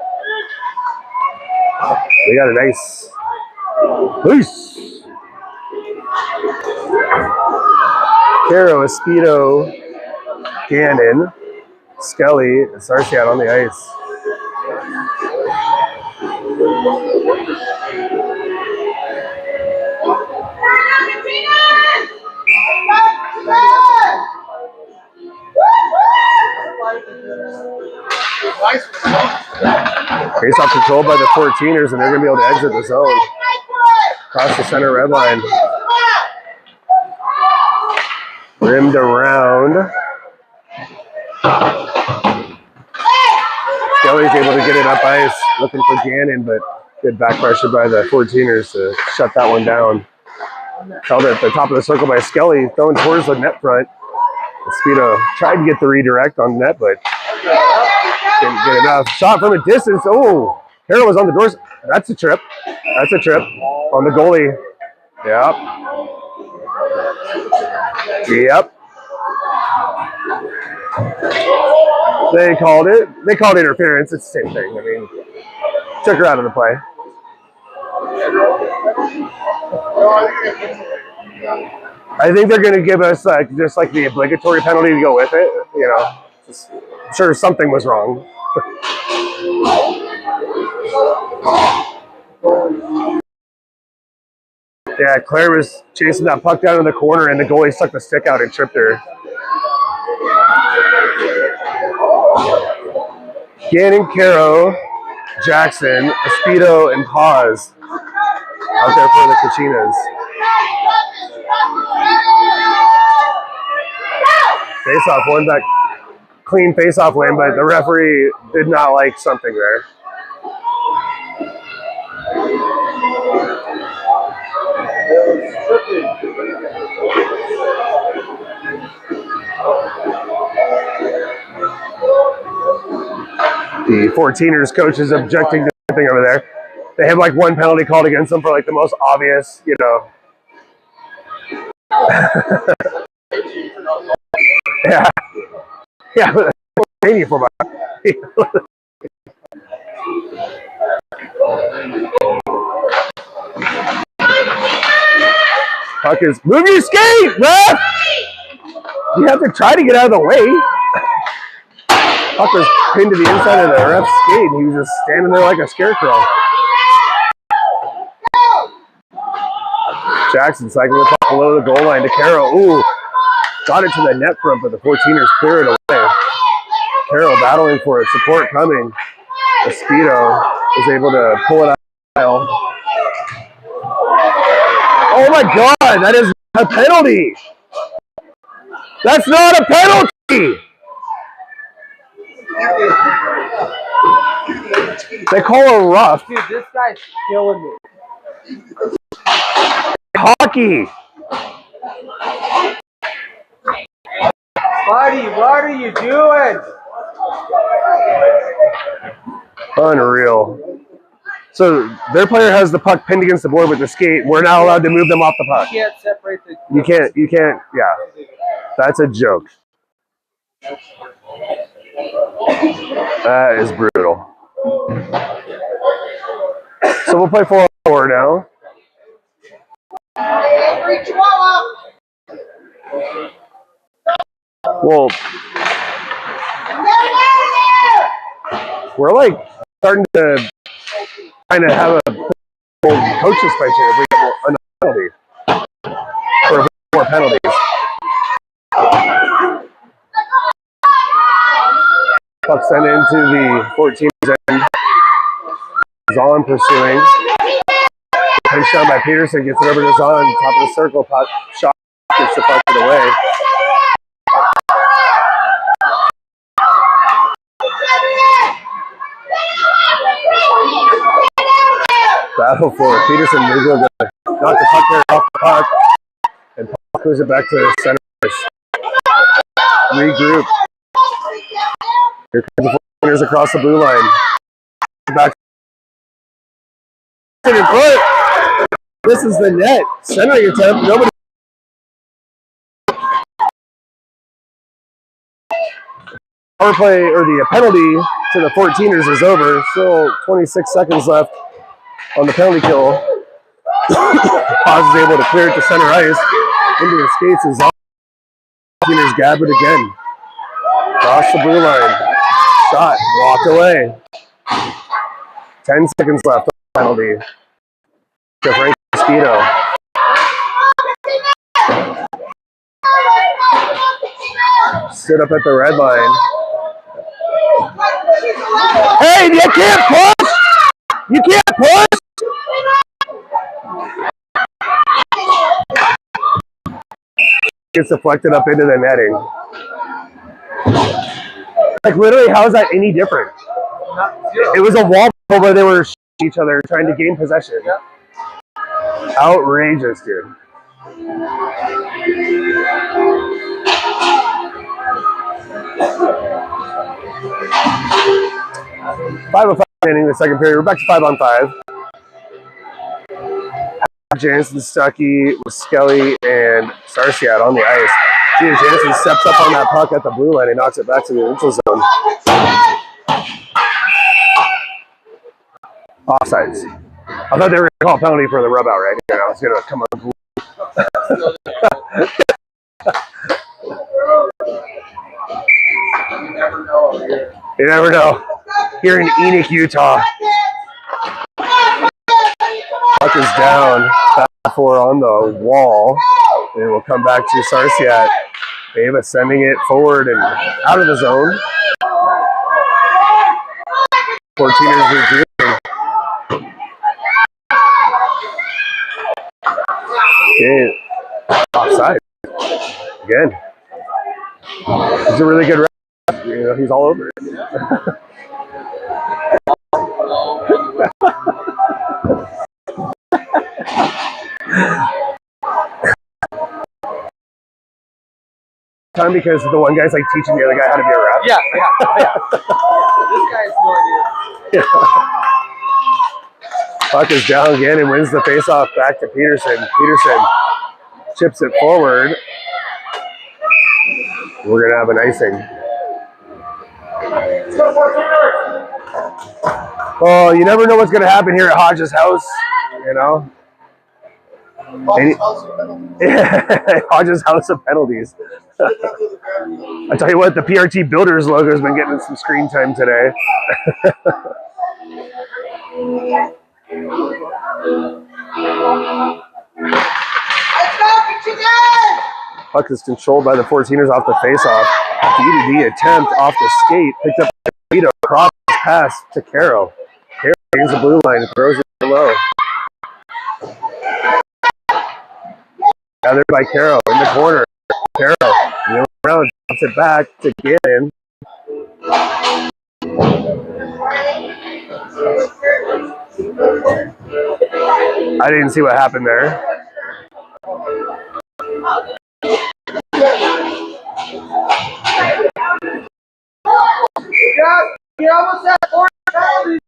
Speaker 1: They got a nice loose. Carroll, Espedo, Gannon, Skelly, and Sarsiat on the ice. Face-off controlled by the 14ers, and they're going to be able to exit the zone. Across the center red line. Rimmed around. Skelly's able to get it up ice, looking for Gannon, but good back pressure by the 14ers to shut that one down. Held at the top of the circle by Skelly, throwing towards the net front. Espedo tried to get the redirect on net, but didn't get enough. Shot from a distance. Oh, Carroll was on the doors. That's a trip. That's a trip on the goalie. Yep. Yep. They called it. They called interference. It's the same thing. I mean, took her out of the play. I think they're going to give us just like the obligatory penalty to go with it. You know, just, I'm sure something was wrong. Yeah, Claire was chasing that puck down in the corner, and the goalie stuck the stick out and tripped her. Gannon, Caro, Jackson, Espedo, and Paz out there for the Kachinas. Face-off, one back, clean face-off win, but the referee did not like something there. The 14ers coach is objecting to something over there. They have like one penalty called against them for like the most obvious, you know. Yeah. Yeah, but that's for my puck is move your skate, ref! You have to try to get out of the way. Puck was pinned to the inside of the ref's skate, and he was just standing there like a scarecrow. Jackson cycling the puck below the goal line to Carroll. Ooh, got it to the net front, but the 14ers clear it away. Carroll battling for it, support coming. Espedo is able to pull it out. Oh my God, that is a penalty. That's not a penalty. They call a rough.
Speaker 2: Dude, this guy's killing me.
Speaker 1: Hockey.
Speaker 2: Buddy, what are you doing?
Speaker 1: Unreal. So their player has the puck pinned against the board with the skate. We're not allowed to move them off the puck.
Speaker 2: You can't separate the...
Speaker 1: You can't, yeah. That's a joke. That is brutal. So we'll play 4-on-4 now. Well, we're like starting to kind of have a coaches fight here if we get a penalty. Or if we get more penalties. Puck sent into the 14's end. Zahn pursuing. Pinch down by Peterson, gets it over to Zahn, top of the circle, puck shot gets deflected away. Battle for it. Peterson got the puck carrier off the puck, and puck moves it back to the center. Regroup. Here comes the Fortiners across the blue line. Back. This is the net. Centering attempt. Nobody. Power play or the penalty to the 14ers is over. Still 26 seconds left on the penalty kill. Paz is able to clear it to center ice. Into the skates is on. 14ers grab it again. Cross the blue line. Shot. Walked away. 10 seconds left on the penalty. To Frank Speedo. Stood up at the red line. Hey, you can't push! You can't push! Gets deflected up into the netting. Like, literally, how is that any different? It was a wall where they were each other trying to gain possession. Outrageous, dude. .505 ending the second period. We're back to 5-on-5. Jansen, Stuckey, with Skelly, and Sarsiat on the ice. Jansen steps up on that puck at the blue line and knocks it back to the neutral zone. Offsides. I thought they were going to call a penalty for the rub out right here. I was going to come on. You never know. Here in Enoch, Utah. Puck is down. Back 4 on the wall. And it will come back to Sarsiat. Ava sending it forward and out of the zone. 14ers regrouping. Okay. Offside. Again. He's a really good ref. You know, he's all over it. Time because the one guy's like teaching the other guy how to be a ref.
Speaker 2: Yeah. This guy's no idea.
Speaker 1: Puck is down again and wins the face-off back to Peterson. Peterson chips it forward. We're going to have an icing. Oh, you never know what's going to happen here at Hodges' house, you know? Hodges' house of penalties. I tell you what, the PRT Builders logo has been getting some screen time today. Puck is controlled by the 14ers off the face-off. D-to-D attempt off the skate. Picked up Vito. Cross pass to Carroll. Carries the blue line, throws it low. Gathered by Carroll in the corner. Carroll, wheeling around, dumps it back to Gannon. I didn't see what happened there.
Speaker 2: You almost had 4 penalties.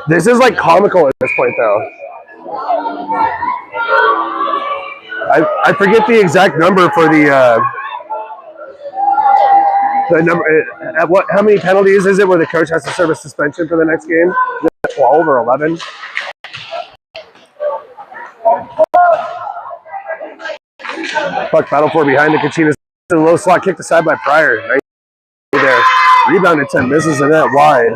Speaker 1: This is like comical at this point, though. I forget the exact number for the number at what. How many penalties is it where the coach has to serve a suspension for the next game? Is it 12 or 11? Puck battle for behind the Kachinas. A low slot kicked aside by Pryor. Nice there. Rebounded 10, misses the net wide.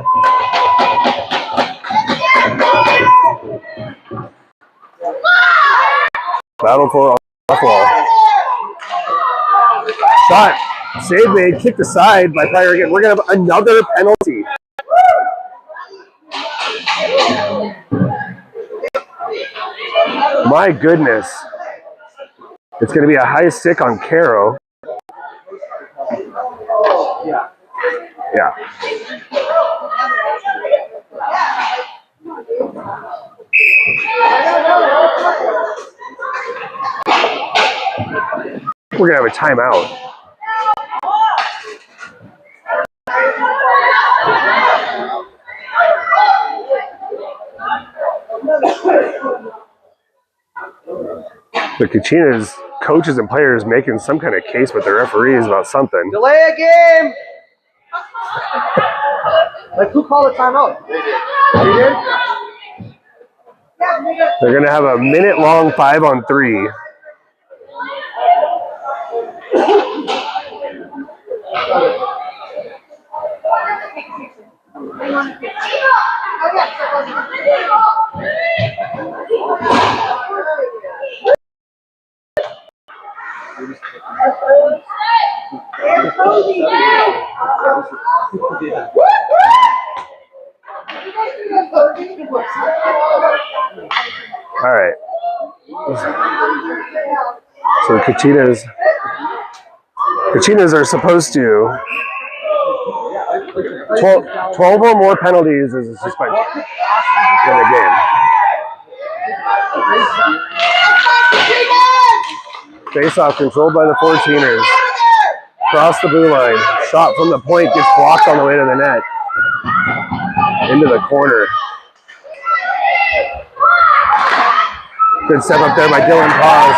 Speaker 1: Battle for Buffalo. Shot. Save made. Kicked aside by Pryor again. We're going to have another penalty. My goodness. It's going to be a high stick on Caro. Yeah. We're going to have a timeout. The Kachinas coaches and players making some kind of case with the referees about something.
Speaker 2: Delay a game. Like, who called a timeout? You did?
Speaker 1: They're going to have a minute-long 5-on-3. All right. So Kachinas are supposed to 12 or more penalties is a suspension in the game. Face-off controlled by the 14ers. Cross the blue line. Shot from the point gets blocked on the way to the net. Into the corner. Good step up there by Dylan Paz.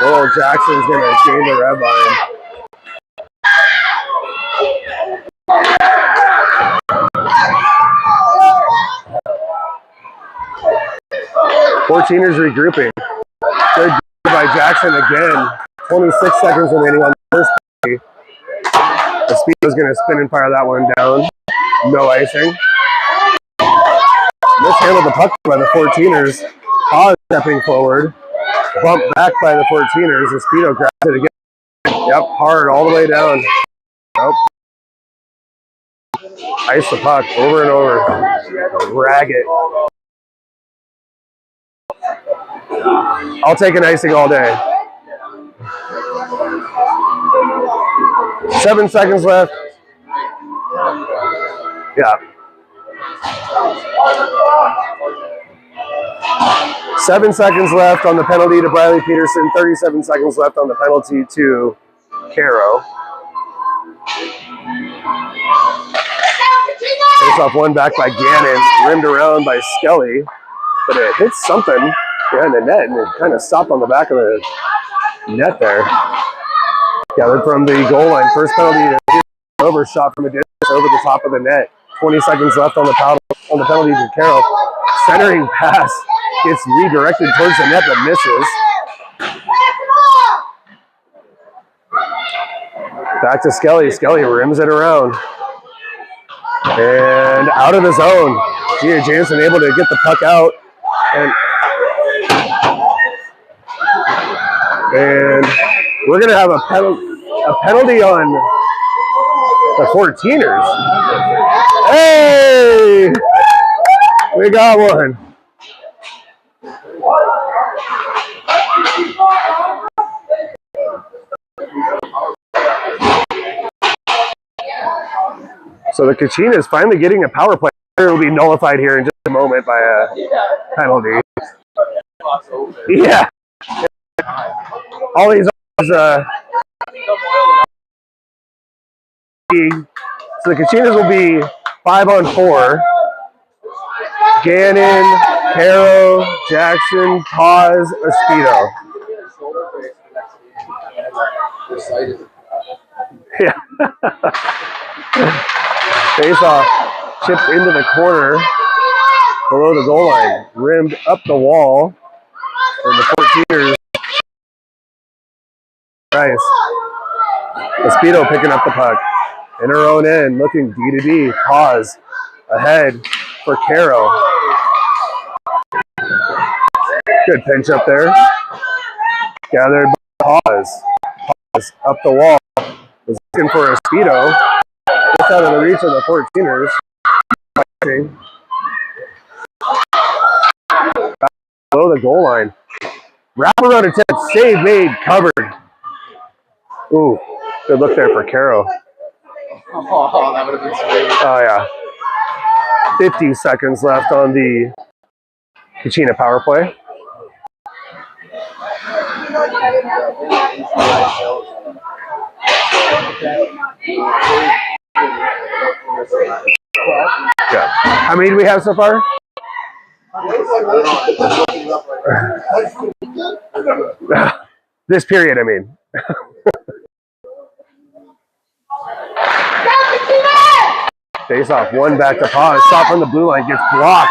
Speaker 1: Lowell Jackson's going to gain the red line. Fourteeners regrouping. Good by Jackson again. 26 seconds remaining on the first play. The Speedo's going to spin and fire that one down. No icing. Mishandled the puck by the 14ers. Paz stepping forward. Bumped back by the 14ers. The Speedo grabs it again. Yep, hard all the way down. Nope. Ice the puck over and over. Drag it. I'll take an icing all day. 7 seconds left. Yeah. 7 seconds left on the penalty to Briley Peterson. 37 seconds left on the penalty to Caro. Face off one back by Gannon. Rimmed around by Skelly. But it hits something behind the net and it kind of stopped on the back of the net there. Gathered from the goal line. First penalty to over, shot from a distance over the top of the net. 20 seconds left on the penalty to Carroll. Centering pass gets redirected towards the net but misses. Back to Skelly. Skelly rims it around. And out of the zone. Gia Jansen able to get the puck out. And we're going to have a penalty on the 14ers. Hey! We got one. So the Kachinas finally getting a power play. It will be nullified here in just a moment by a penalty. Yeah. All these so the Kachinas will be 5-on-4. Gannon, Caro, Jackson, Paz, Espedo. Yeah. Face off, chipped into the corner below the goal line, rimmed up the wall, and the 14ers. Nice. Espedo picking up the puck in her own end, looking D to D. Pause ahead for Caro. Good pinch up there. Gathered by Pause. Pause up the wall. Was looking for Espedo. Just out of the reach of the 14ers. Back below the goal line. Wraparound attempt. Save made. Covered. Ooh. Good look there for Caro.
Speaker 2: Oh, that would have been sweet.
Speaker 1: Oh, yeah. 50 seconds left on the Kachina power play. Yeah. How many do we have so far? This period, I mean. Face off, one back to Paz. Stop from the blue line, gets blocked.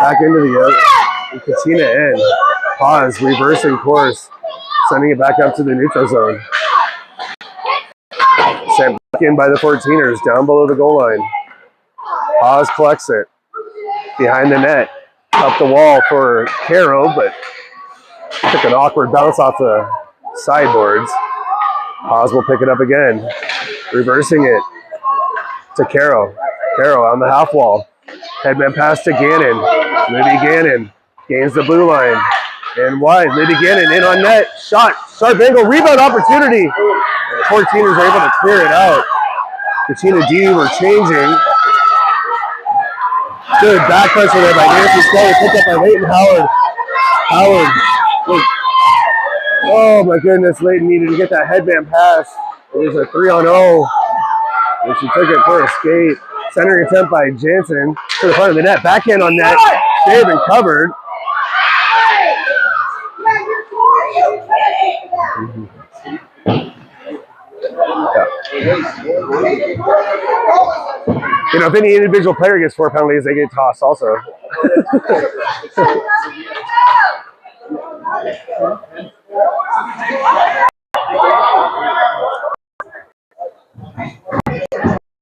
Speaker 1: Back into the Katina end. Paz reversing course, sending it back up to the neutral zone. Sent back in by the 14ers, down below the goal line. Paz collects it behind the net, up the wall for Caro, but took an awkward bounce off the sideboards. Paz will pick it up again, reversing it to Caro. Caro on the half wall. Headman pass to Gannon. Libby Gannon gains the blue line. And wide. Libby Gannon in on net. Shot. Sharp angle. Rebound opportunity. The 14ers are able to clear it out. Katina D were changing. Good back pressure there by Nancy Scully. Picked up by Leighton Howard. Oh my goodness. Leighton needed to get that headman pass. It was a 3-on-0. And she took it for a skate. Centering attempt by Jansen to the front of the net. Backhand on net. Saved and covered. Yeah. You know, if any individual player gets 4 penalties, they get tossed also.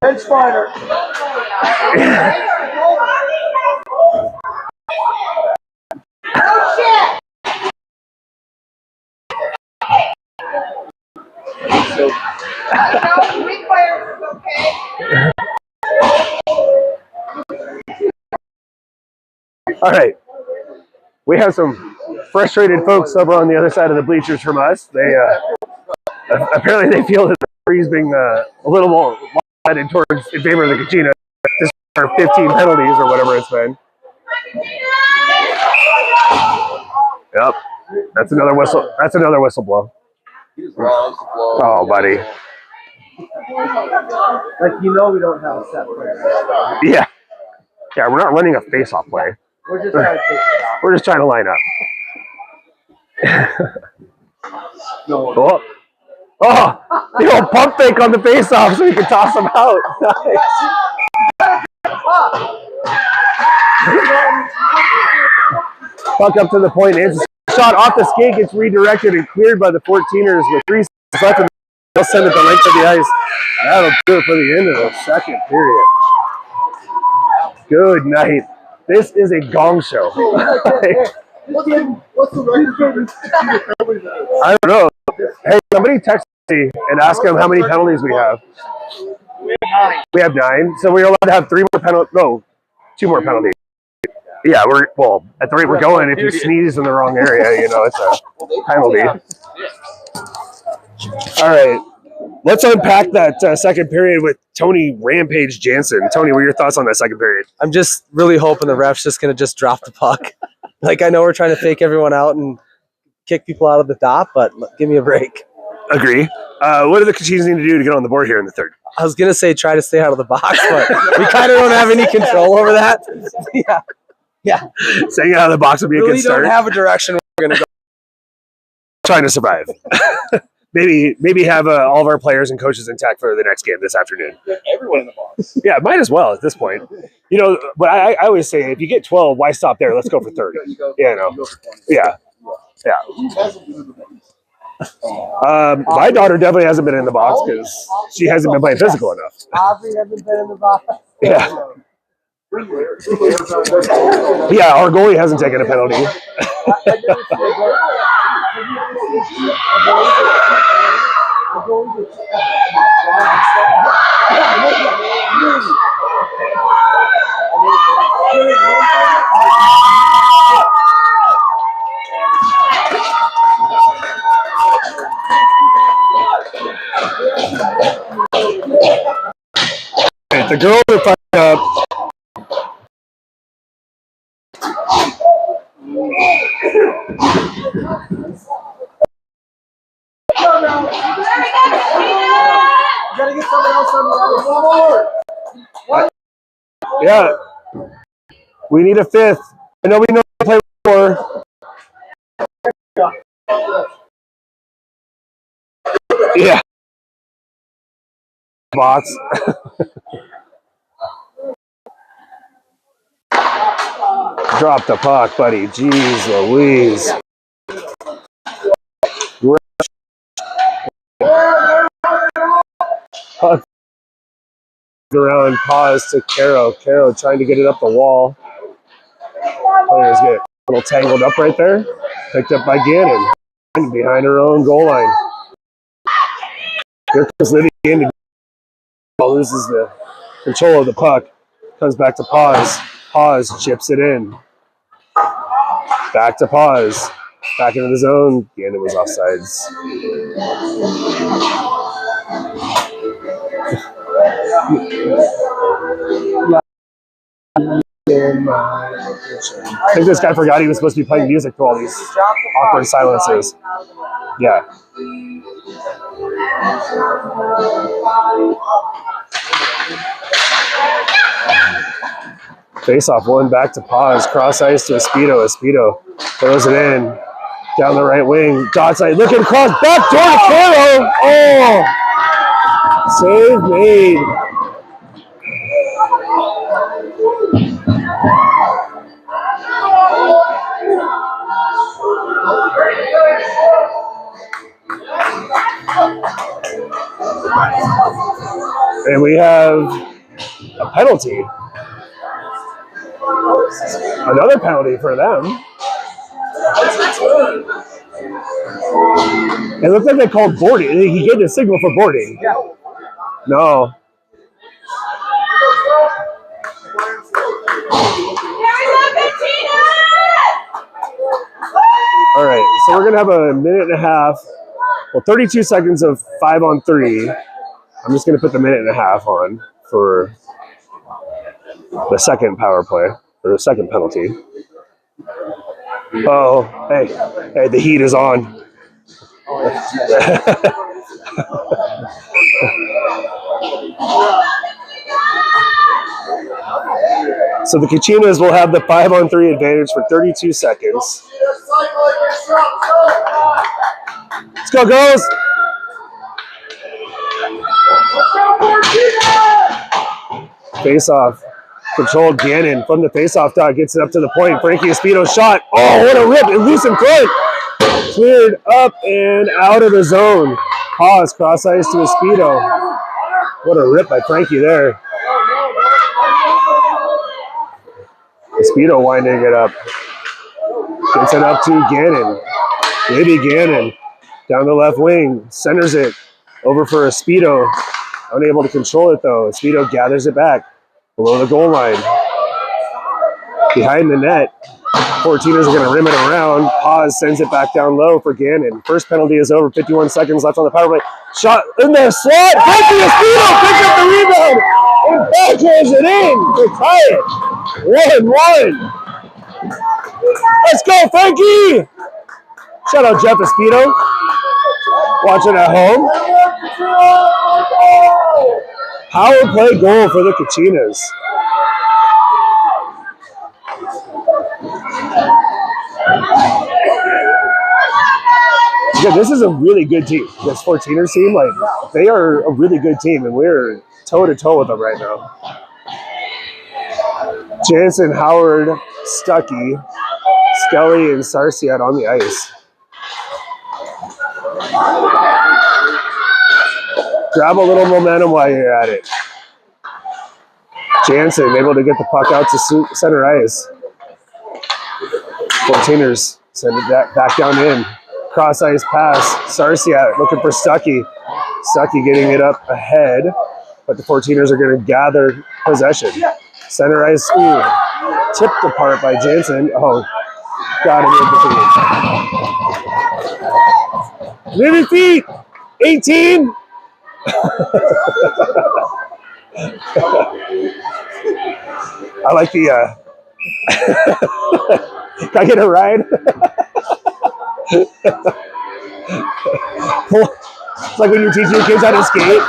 Speaker 2: Bench fighter.
Speaker 1: All right. We have some frustrated folks over on the other side of the bleachers from us. They apparently they feel that the referee's being a little more headed towards in favor of the Kachina. This are 15 penalties or whatever it's been. Yep. That's another whistle. That's another whistle blow. Oh, buddy.
Speaker 2: Like, you know we don't have a set player.
Speaker 1: Yeah. Yeah, we're not running a face-off play.
Speaker 2: We're just trying to take it out.
Speaker 1: We're just trying to line up. Oh, the old pump fake on the face-off so we can toss them out. Nice. Puck up to the point. It's a shot off the skate, gets redirected and cleared by the 14ers with 3 seconds left. send it the length of the ice. That'll do it for the end of the second period. Good night. This is a gong show.
Speaker 2: What's the record?
Speaker 1: I don't know. Hey, somebody text me and ask them how many penalties we have. We have 9. So we're allowed to have 3 more penalties. No, 2 more penalties. Yeah, at the rate we're going, if you sneeze in the wrong area, it's a penalty. All right. Let's unpack that second period with Tony Rampage Jansen. Tony, what are your thoughts on that second period?
Speaker 3: I'm just really hoping the ref's just going to just drop the puck. Like, I know we're trying to fake everyone out and kick people out of the top, but give me a break.
Speaker 1: Agree. What do the Kachinas need to do to get on the board here in the third?
Speaker 3: I was going to say try to stay out of the box, but we kind of don't have any control over that. Yeah.
Speaker 1: Staying out of the box would be a good start.
Speaker 3: We don't have a direction we're going to go.
Speaker 1: Trying to survive. Maybe have all of our players and coaches intact for the next game this afternoon.
Speaker 2: Everyone in the box.
Speaker 1: Yeah, might as well at this point. But I always say, if you get 12, why stop there? Let's go for 30. Yeah. My daughter definitely hasn't been in the box because she hasn't been playing physical enough.
Speaker 2: Aubrey hasn't been in the box.
Speaker 1: Yeah. Yeah, our goalie hasn't taken a penalty. The girls are fired up.
Speaker 2: Gotta get someone else on the other.
Speaker 1: Yeah. We need a 5th. I know we know to play 4. Yeah. Box. Drop the puck, buddy. Jeez Louise. Puck around, pause to Caro. Caro trying to get it up the wall. Players get a little tangled up right there. Picked up by Gannon. Behind her own goal line. Here comes Lydia in. Loses the control of the puck. Comes back to pause. Pause chips it in. Back to pause. Back into the zone. Gannon was offsides. I think this guy forgot he was supposed to be playing music for all these awkward silences. Yeah. Face off one back to pause. Cross ice to Espedo. Espedo throws it in. Down the right wing. Dot side. Looking across. Back door to Caro. Oh! Save made. And we have a penalty. Another penalty for them. It looks like they called boarding. He gave the signal for boarding. No. All right, so we're going to have a minute and a half. Well, 32 seconds of 5-on-3. I'm just going to put the minute and a half on for the second power play, or the second penalty. Oh, hey, the heat is on. So the Kachinas will have the 5-on-3 advantage for 32 seconds. Let's go, girls! Face off. Controlled Gannon from the face-off dot, gets it up to the point. Frankie Espedo shot. Oh, what a rip! And loose in front. Cleared up and out of the zone. Pause, cross ice to Espedo. What a rip by Frankie there. Espedo winding it up. Gets it up to Gannon. Maybe Gannon. Down the left wing. Centers it. Over for Espedo. Unable to control it though. Espedo gathers it back. Below the goal line. Behind the net. 14ers are going to rim it around. Pause sends it back down low for Gannon. First penalty is over. 51 seconds left on the power play. Shot in the slot. Frankie Espedo picks up the rebound and backhands it in to tie it. 1-1. Let's go, Frankie! Shout out Jeff Espedo. Watching at home. Power play goal for the Kachinas. Yeah, this is a really good team. This 14ers team, like, they are a really good team, and we're toe-to-toe with them right now. Jansen, Howard, Stuckey, Skelly, and Sarsiat on the ice. Grab a little momentum while you're at it. Jansen able to get the puck out to center ice. 14ers send it back down in. Cross ice pass. Sarsiat looking for Stuckey. Stuckey getting it up ahead, but the 14ers are going to gather possession. Center ice, tipped apart by Jansen. Oh, got him in between. 50 feet, 18. I like the, can I get a ride? It's like when you teach your kids how to skate.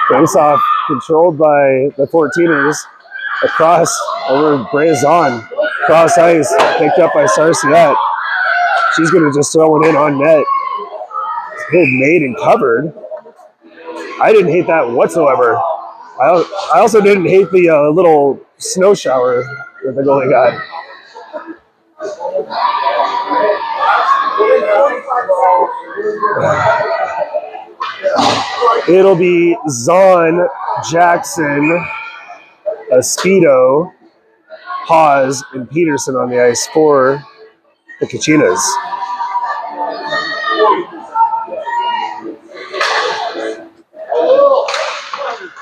Speaker 1: Face off controlled by the 14ers. Across over Brazon. Cross ice picked up by Sarsiat. She's going to just throw it in on net. Good made and covered. I didn't hate that whatsoever. I also didn't hate the little snow shower that the goalie got. It'll be Zahn, Jackson, Espedo, Haas, and Peterson on the ice for the Kachinas.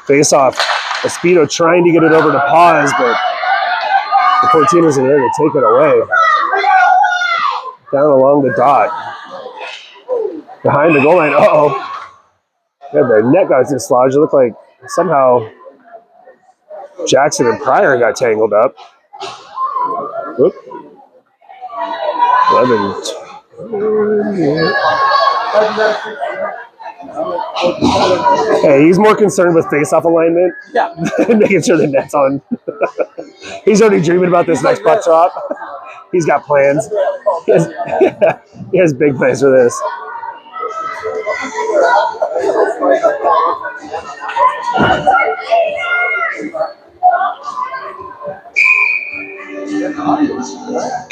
Speaker 1: Face off. Espedo trying to get it over to Paz, but the 14ers are there to take it away. Down along the dot. Behind the goal line. Uh-oh. Yeah, the net got dislodged. It looked like somehow Jackson and Pryor got tangled up. Whoop. 11. Hey, he's more concerned with face-off alignment.
Speaker 2: Yeah.
Speaker 1: Making sure the net's on. He's already dreaming about this next puck drop. He's got plans. He has big plans for this.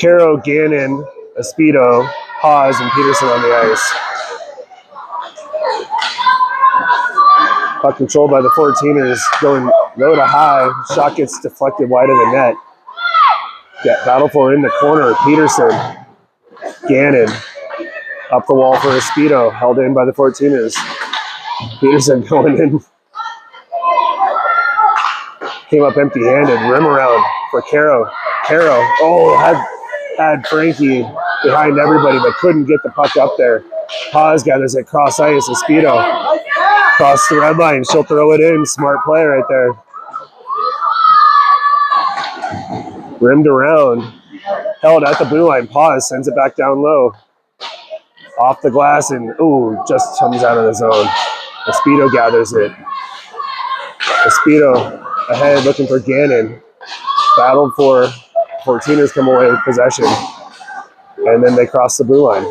Speaker 1: Caro, Gannon, Espedo, Haas, and Peterson on the ice. Puck controlled by the 14ers, going low to high. Shot gets deflected wide of the net. Get battle for in the corner. Peterson, Gannon, up the wall for Espedo, held in by the 14ers. Peterson going in. Came up empty-handed. Rim around for Caro. Caro, had Frankie behind everybody, but couldn't get the puck up there. Paz gathers it cross ice. Espedo cross the red line. She'll throw it in. Smart play right there. Rimmed around. Held at the blue line. Paz sends it back down low. Off the glass and, just comes out of the zone. Espedo gathers it. Espedo ahead looking for Gannon. Battled for 14ers come away with possession. And then they cross the blue line.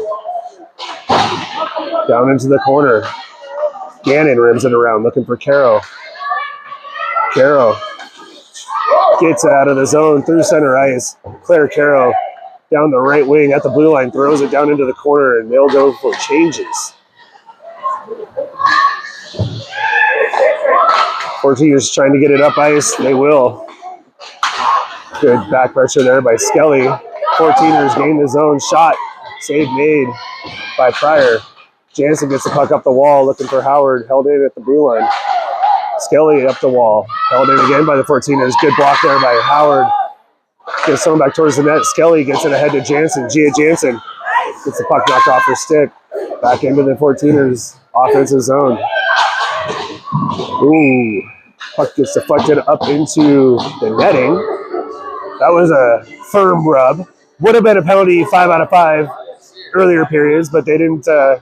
Speaker 1: Down into the corner. Gannon rims it around looking for Caro. Caro Gets it out of the zone through center ice. Claire Caro down the right wing at the blue line, throws it down into the corner, and they'll go for changes. 14ers trying to get it up ice. They will. Good back pressure there by Skelly. 14ers gain the zone. Shot. Save made by Pryor. Jansen gets the puck up the wall, looking for Howard. Held in at the blue line. Skelly up the wall. Held in again by the 14ers. Good block there by Howard. Gets thrown back towards the net. Skelly gets it ahead to Jansen. Gia Jansen gets the puck knocked off her stick. Back into the 14ers offensive zone. Ooh. Puck gets deflected up into the netting. That was a firm rub. Would have been a penalty 5 out of 5 earlier periods, but they didn't want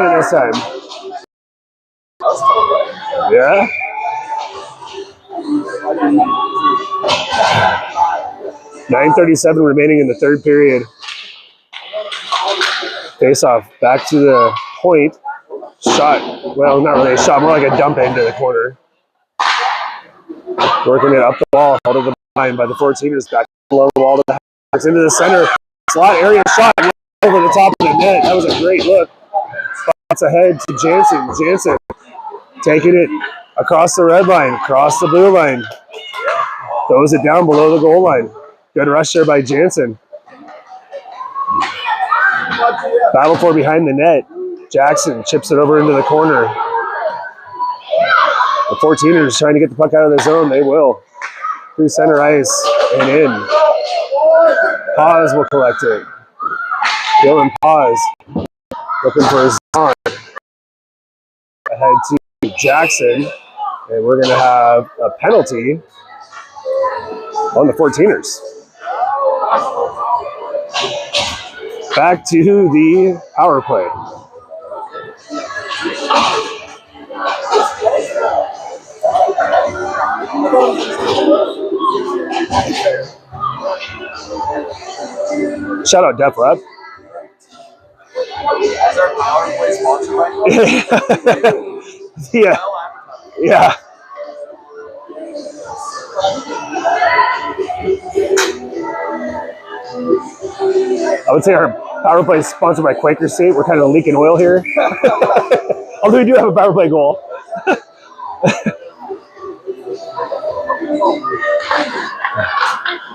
Speaker 1: it this time. Yeah. .9:37 remaining in the third period. Face off back to the point. Shot. Well, not really a shot, more like a dump into the corner. Working it up the wall, out of the line by the 14ers, back below the wall to the house, into the center. Slot area shot over the top of the net. That was a great look. Spots ahead to Jansen. Jansen taking it across the red line, across the blue line. Throws it down below the goal line. Good rush there by Jansen. Battle for behind the net. Jackson chips it over into the corner. The 14ers trying to get the puck out of the zone. They will. Through center ice and in. Paz will collect it. Dylan Paz looking for his zone. Ahead to Jackson. And we're going to have a penalty on the 14ers. Back to the power play. Shout out Def Lab.
Speaker 2: Is our power play sponsored by
Speaker 1: Yeah. Yeah. I would say our power play is sponsored by Quaker State. We're kind of leaking oil here. Although we do have a power play goal.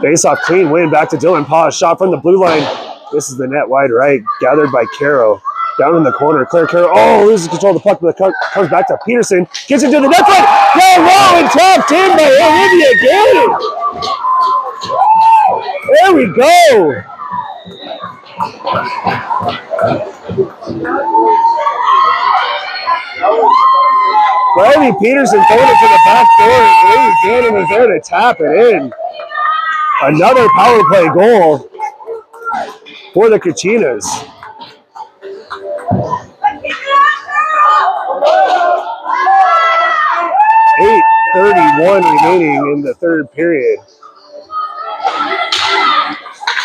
Speaker 1: Face off clean win back to Dylan Paz. Shot from the blue line. This is the net wide right. Gathered by Caro. Down in the corner. Claire Caro. Oh, loses control of the puck, but it comes back to Peterson. Gets into the net front. Go low and tapped in by Olivia Gannon. There we go. Riley Peterson throwing it to the back door. Olivia Gannon is there to tap it in. Another power play goal for the Kachinas. 8:31 remaining in the third period.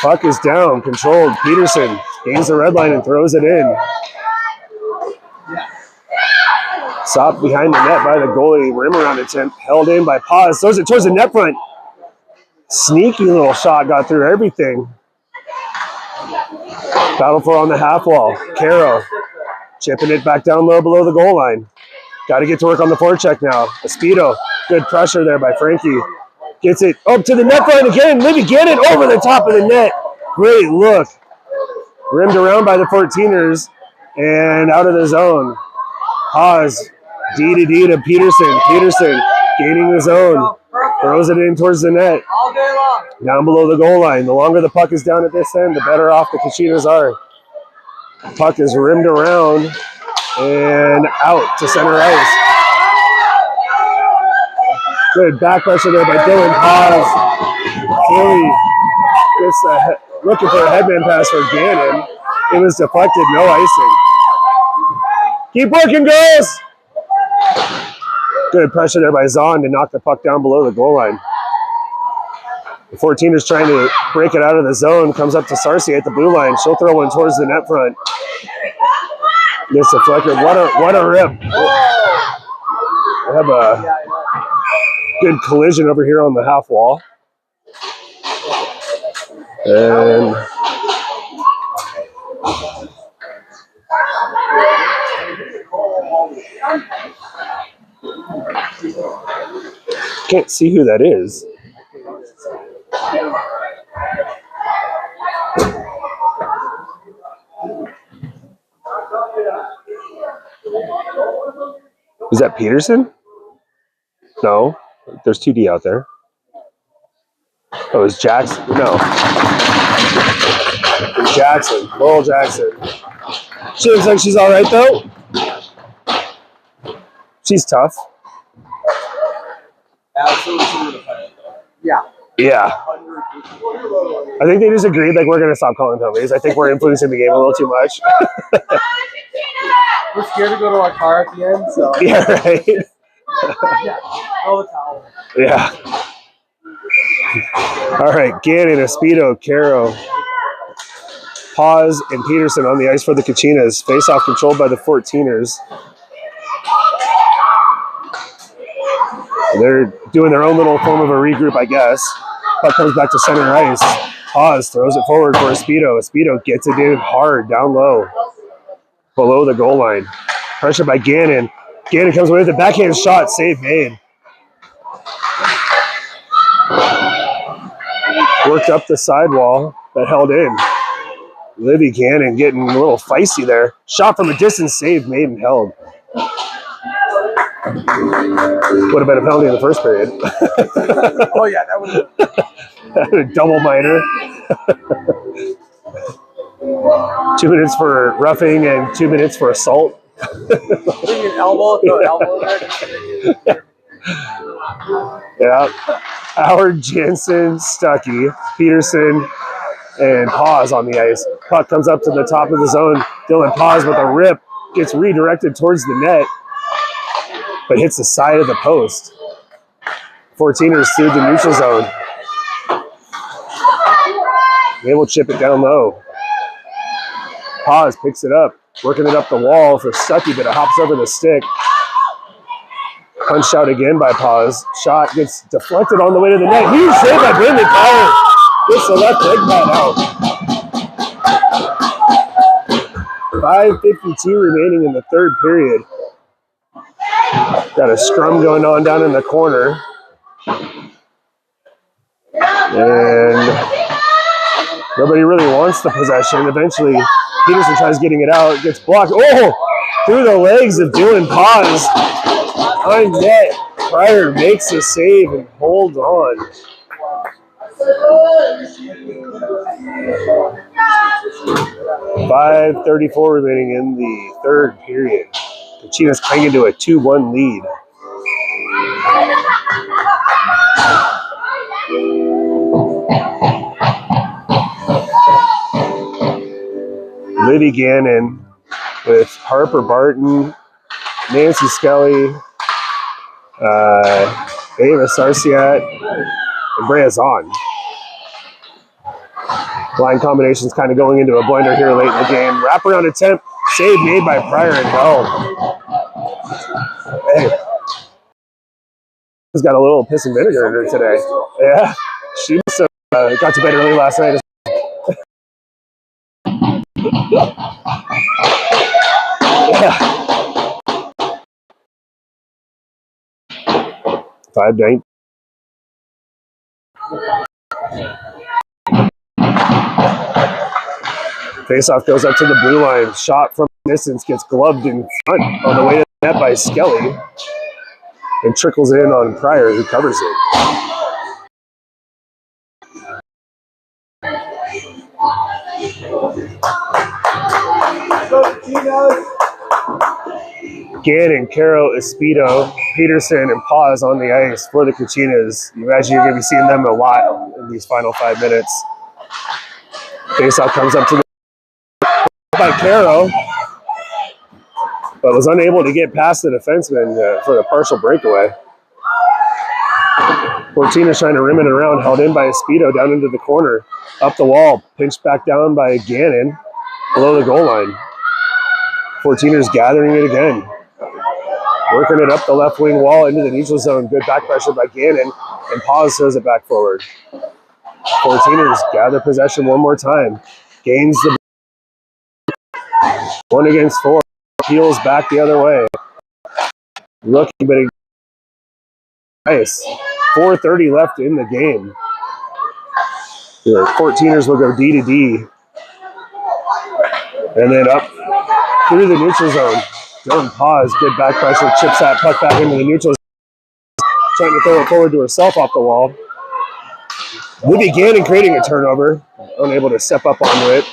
Speaker 1: Puck is down, controlled. Peterson gains the red line and throws it in. Stopped behind the net by the goalie. Rim around attempt held in by Paz. Throws it towards the net front. Sneaky little shot, got through everything. Battle for on the half wall. Caro chipping it back down low below the goal line. Got to get to work on the forecheck now. Espedo, good pressure there by Frankie. Gets it up to the net front again. Libby Gannon over the top of the net. Great look. Rimmed around by the 14ers and out of the zone. Paz, D to Peterson. Peterson gaining the zone. Throws it in towards the net.
Speaker 2: all day long?
Speaker 1: Down below the goal line. The longer the puck is down at this end, the better off the Kachinas are. Puck is rimmed around and out to center ice. Good back pressure there by Dylan Paz. Tilly gets looking for a headman pass for Gannon. It was deflected, no icing. Keep working, girls! Good pressure there by Zahn to knock the puck down below the goal line. The 14ers trying to break it out of the zone. Comes up to Sarcy at the blue line. She'll throw one towards the net front. Gets deflected. What a rip. They have a Good collision over here on the half wall. And can't see who that is. Is that Peterson? No, there's 2D out there. Oh, it's Jackson. No. It's Jackson. Lowell Jackson. She looks like she's all right, though. She's tough.
Speaker 2: Yeah.
Speaker 1: Yeah. I think they just agreed, like, we're going to stop calling penalties. I think we're influencing the game a little too much.
Speaker 2: We're scared to go to our car at the end, so.
Speaker 1: Yeah, right?
Speaker 2: Yeah. Throw the towel.
Speaker 1: Yeah. All right, Gannon, Espedo, Caro, Paz, and Peterson on the ice for the Kachinas. Face-off controlled by the 14ers. They're doing their own little form of a regroup, I guess. Puck comes back to center ice. Paz throws it forward for Espedo. Espedo gets it in hard, down low, below the goal line. Pressure by Gannon. Gannon comes away with a backhand shot. Save made. Worked up the sidewall, but held in. Livy Gannon getting a little feisty there. Shot from a distance, save made and held. Would have been a penalty in the first period.
Speaker 2: Oh, yeah, that would have
Speaker 1: A double minor. 2 minutes for roughing and 2 minutes for assault.
Speaker 2: been an elbow, throw an elbow there.
Speaker 1: Yeah. Howard, Jensen, Stuckey, Peterson, and Paz on the ice. Puck comes up to the top of the zone. Dylan Paz with a rip. Gets redirected towards the net, but hits the side of the post. 14ers through the neutral zone. They will chip it down low. Paz picks it up, working it up the wall for Stuckey, but it hops over the stick. Punched out again by Paz. Shot gets deflected on the way to the net. Huge save by Brendan Power. Gets the left leg pad out. 5:52 remaining in the third period. Got a scrum going on down in the corner. And nobody really wants the possession. Eventually, Peterson tries getting it out. Gets blocked. Oh! Through the legs of Dylan Paz. On net. Pryor makes the save and holds on. .534 remaining in the third period. Kachinas clinging to a 2-1 lead. Liddy Gannon with Harper Barton, Nancy Skelly, Ava Sarciat, and Brea Zahn. Line combinations kind of going into a blender here late in the game. Wraparound attempt, save made by Pryor and held. Hey, she's got a little piss and vinegar in her today. Yeah, she must have got to bed early last night. Yeah. 5-9. Faceoff goes up to the blue line. Shot from distance gets gloved in front on the way to the net by Skelly. And trickles in on Pryor, who covers it. Gannon, Caro, Espedo, Peterson, and Paz on the ice for the Kachinas. You imagine you're going to be seeing them a lot in these final 5 minutes. Faceoff comes up to the by Caro, but was unable to get past the defenseman for the partial breakaway. 14ers trying to rim it around, held in by Espedo down into the corner, up the wall, pinched back down by Gannon below the goal line. 14ers gathering it again. Working it up the left wing wall into the neutral zone. Good back pressure by Gannon. And Paz throws it back forward. 14ers gather possession one more time. Gains the 1 against 4. Peels back the other way. Looking, but nice. 4:30 left in the game. The 14ers will go D to D. And then up through the neutral zone. Dylan Paz, good back pressure, chips that puck back into the neutral zone. Trying to throw it forward to herself off the wall. Libby Gannon creating a turnover. Unable to step up onto it.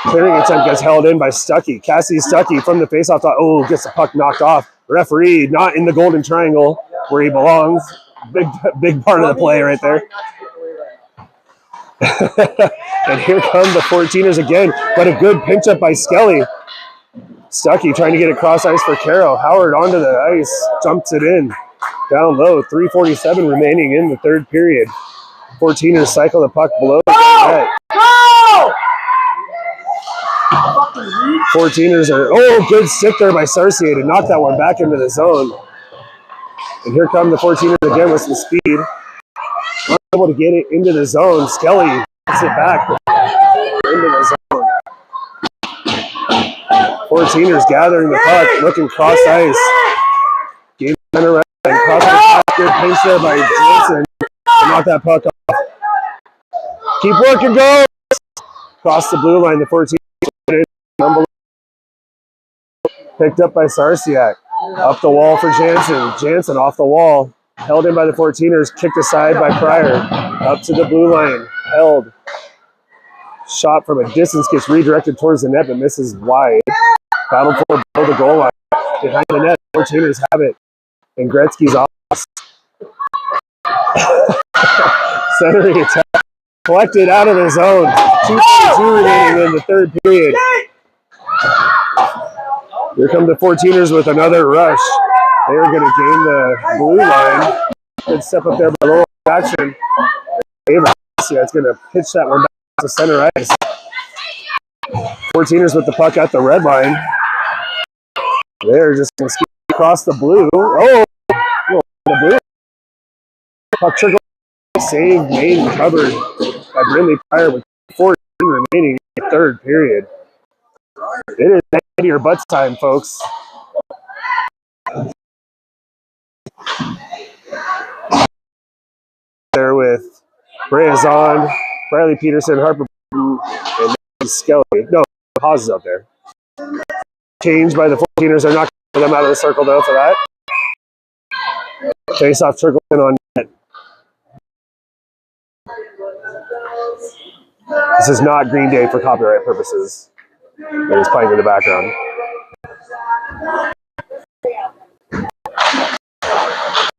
Speaker 1: Clearing attempt gets held in by Stuckey. Cassie Stuckey from the faceoff. Oh, gets the puck knocked off. Referee not in the golden triangle where he belongs. Big part of the play right there. And here come the 14ers again, but a good pinch up by Skelly. Stuckey trying to get it cross ice for Caro. Howard onto the ice, jumps it in. Down low, 3:47 remaining in the third period. 14ers cycle the puck below the net. 14ers are, good stick there by Sarcier to knock that one back into the zone. And here come the 14ers again with some speed. Unable to get it into the zone. Skelly gets it back into the zone. 14ers gathering the puck, looking cross ice. Game center right and cross ice. Good pinch there by Jensen to knock that puck off. Keep working, go! Cross the blue line, the 14ers picked up by Sarciak. Up the wall for Jansen. Jansen off the wall. Held in by the 14ers. Kicked aside by Pryor. Up to the blue line. Held. Shot from a distance gets redirected towards the net but misses wide. Battle for below the goal line. Behind the net. 14ers have it. And Gretzky's off. Centering attack. Collected out of the zone. 2:42 remaining in the third period. Here come the 14ers with another rush. They are going to gain the blue line. Good step up there below action. It's going to pitch that one back to center ice. 14ers with the puck at the red line. They're just going to skip across the blue. Oh, the blue. Puck trickle. Save made and covered by Brindley Pryor with 14 remaining in the third period. It is 90 or butts time, folks. There with Brayazon, Bradley Peterson, Harper, and Skelly. No, Haas is out there. Changed by the 14ers. They're not going to them out of the circle, though, for that. Face off trickle in on net. This is not Green Day for copyright purposes. It is playing in the background.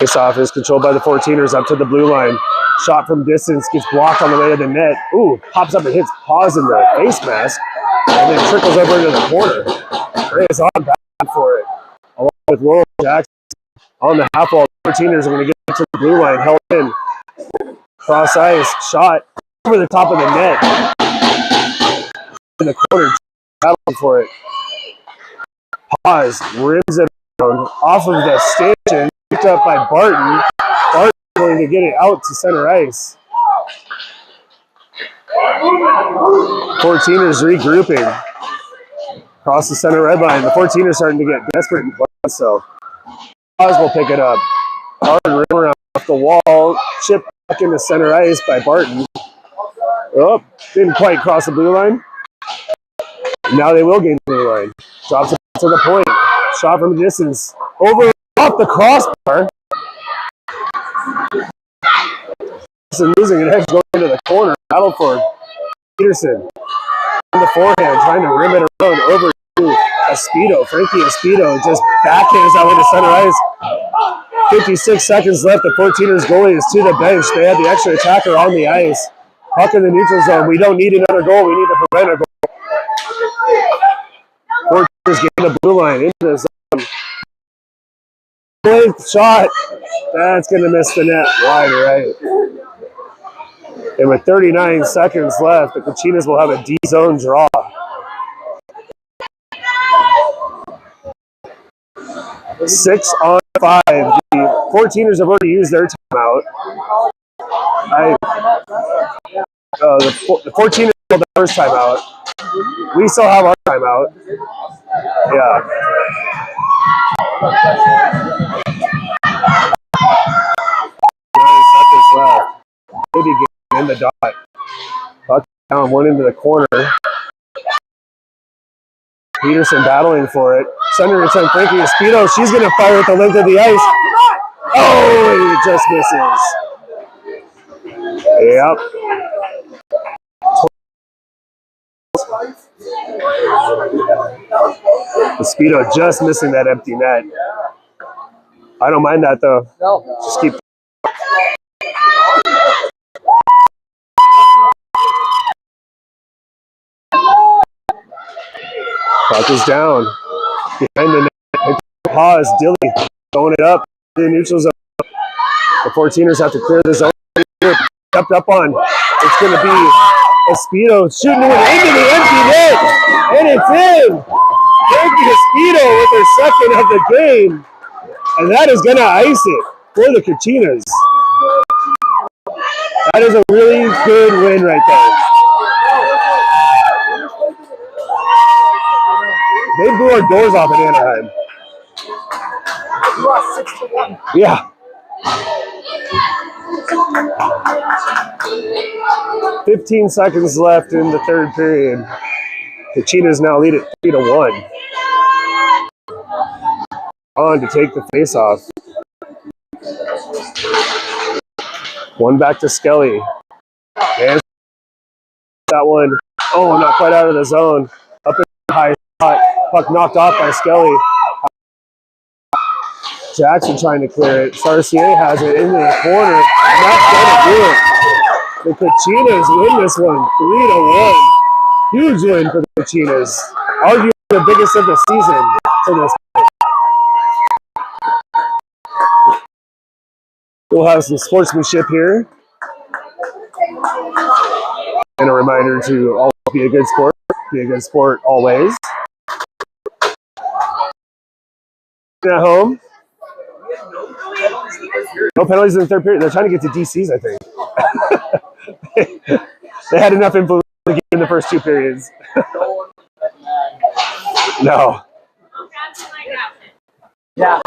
Speaker 1: Face-off is controlled by the 14ers up to the blue line. Shot from distance gets blocked on the way to the net. Ooh, pops up and hits Paz in the face mask. And then trickles over into the corner. Reyes on back for it. Along with Laurel Jackson on the half wall. The 14ers are going to get to the blue line. Held in. Cross ice. Shot over the top of the net. In the corner. Battling for it. Paz rims it off of the stanchion. Picked up by Barton. Barton going to get it out to center ice. 14ers regrouping. Across the center red line. The 14ers starting to get desperate and play, so Paz will pick it up. Hard rim around off the wall. Chip back into center ice by Barton. Oh, didn't quite cross the blue line. Now they will gain the blue line. Drops it to the point. Shot from distance. Over off the crossbar. Losing it. Heads going into the corner. Battle for Peterson. On the forehand, trying to rim it around over to Espedo. Frankie Espedo just backhands that way to center ice. 56 seconds left. The 14ers goalie is to the bench. They had the extra attacker on the ice. Puck in the neutral zone. We don't need another goal. We need to prevent a goal. 14ers getting the blue line into the zone. Blade shot. That's going to miss the net wide right. And with 39 seconds left, the Kachinas will have a D-zone draw. 6-on-5. The 14ers have already used their timeout. The 14ers held the first timeout. We still have our timeout. Yeah. 9 seconds left. Maybe getting in the dot. Buck down, one into the corner. Peterson battling for it. Center return, Frankie Espino. She's going to fire at the length of the ice. Oh, it just misses. Yep. Espino just missing that empty net. I don't mind that though. Just keep. Puck is down. Behind the net. Pause. Dilly throwing it up. The neutral zone. The 14ers have to clear the zone. Kept up on. It's going to be Espino shooting it into the empty net. And it's in. Frankie Espino with her second of the game. And that is going to ice it for the Kachinas. That is a really good win right there. They blew our doors off in Anaheim.
Speaker 2: You lost 6-1.
Speaker 1: Yeah. 15 seconds left in the third period. Kachinas now lead it 3-1. On to take the face-off. One back to Skelly. And that one. Oh, not quite out of the zone. Up in the high spot. Puck knocked off by Skelly. Jackson trying to clear it. Sarcier has it into the corner. And that's going to do it. The Kachinas win this one 3-1. Huge win for the Kachinas. Arguably the biggest of the season to this point. We'll have some sportsmanship here. And a reminder to all be a good sport. Be a good sport always. At home. No penalties in the third period. They're trying to get to DCs, I think. They had enough influence in the first two periods. No.
Speaker 2: Yeah.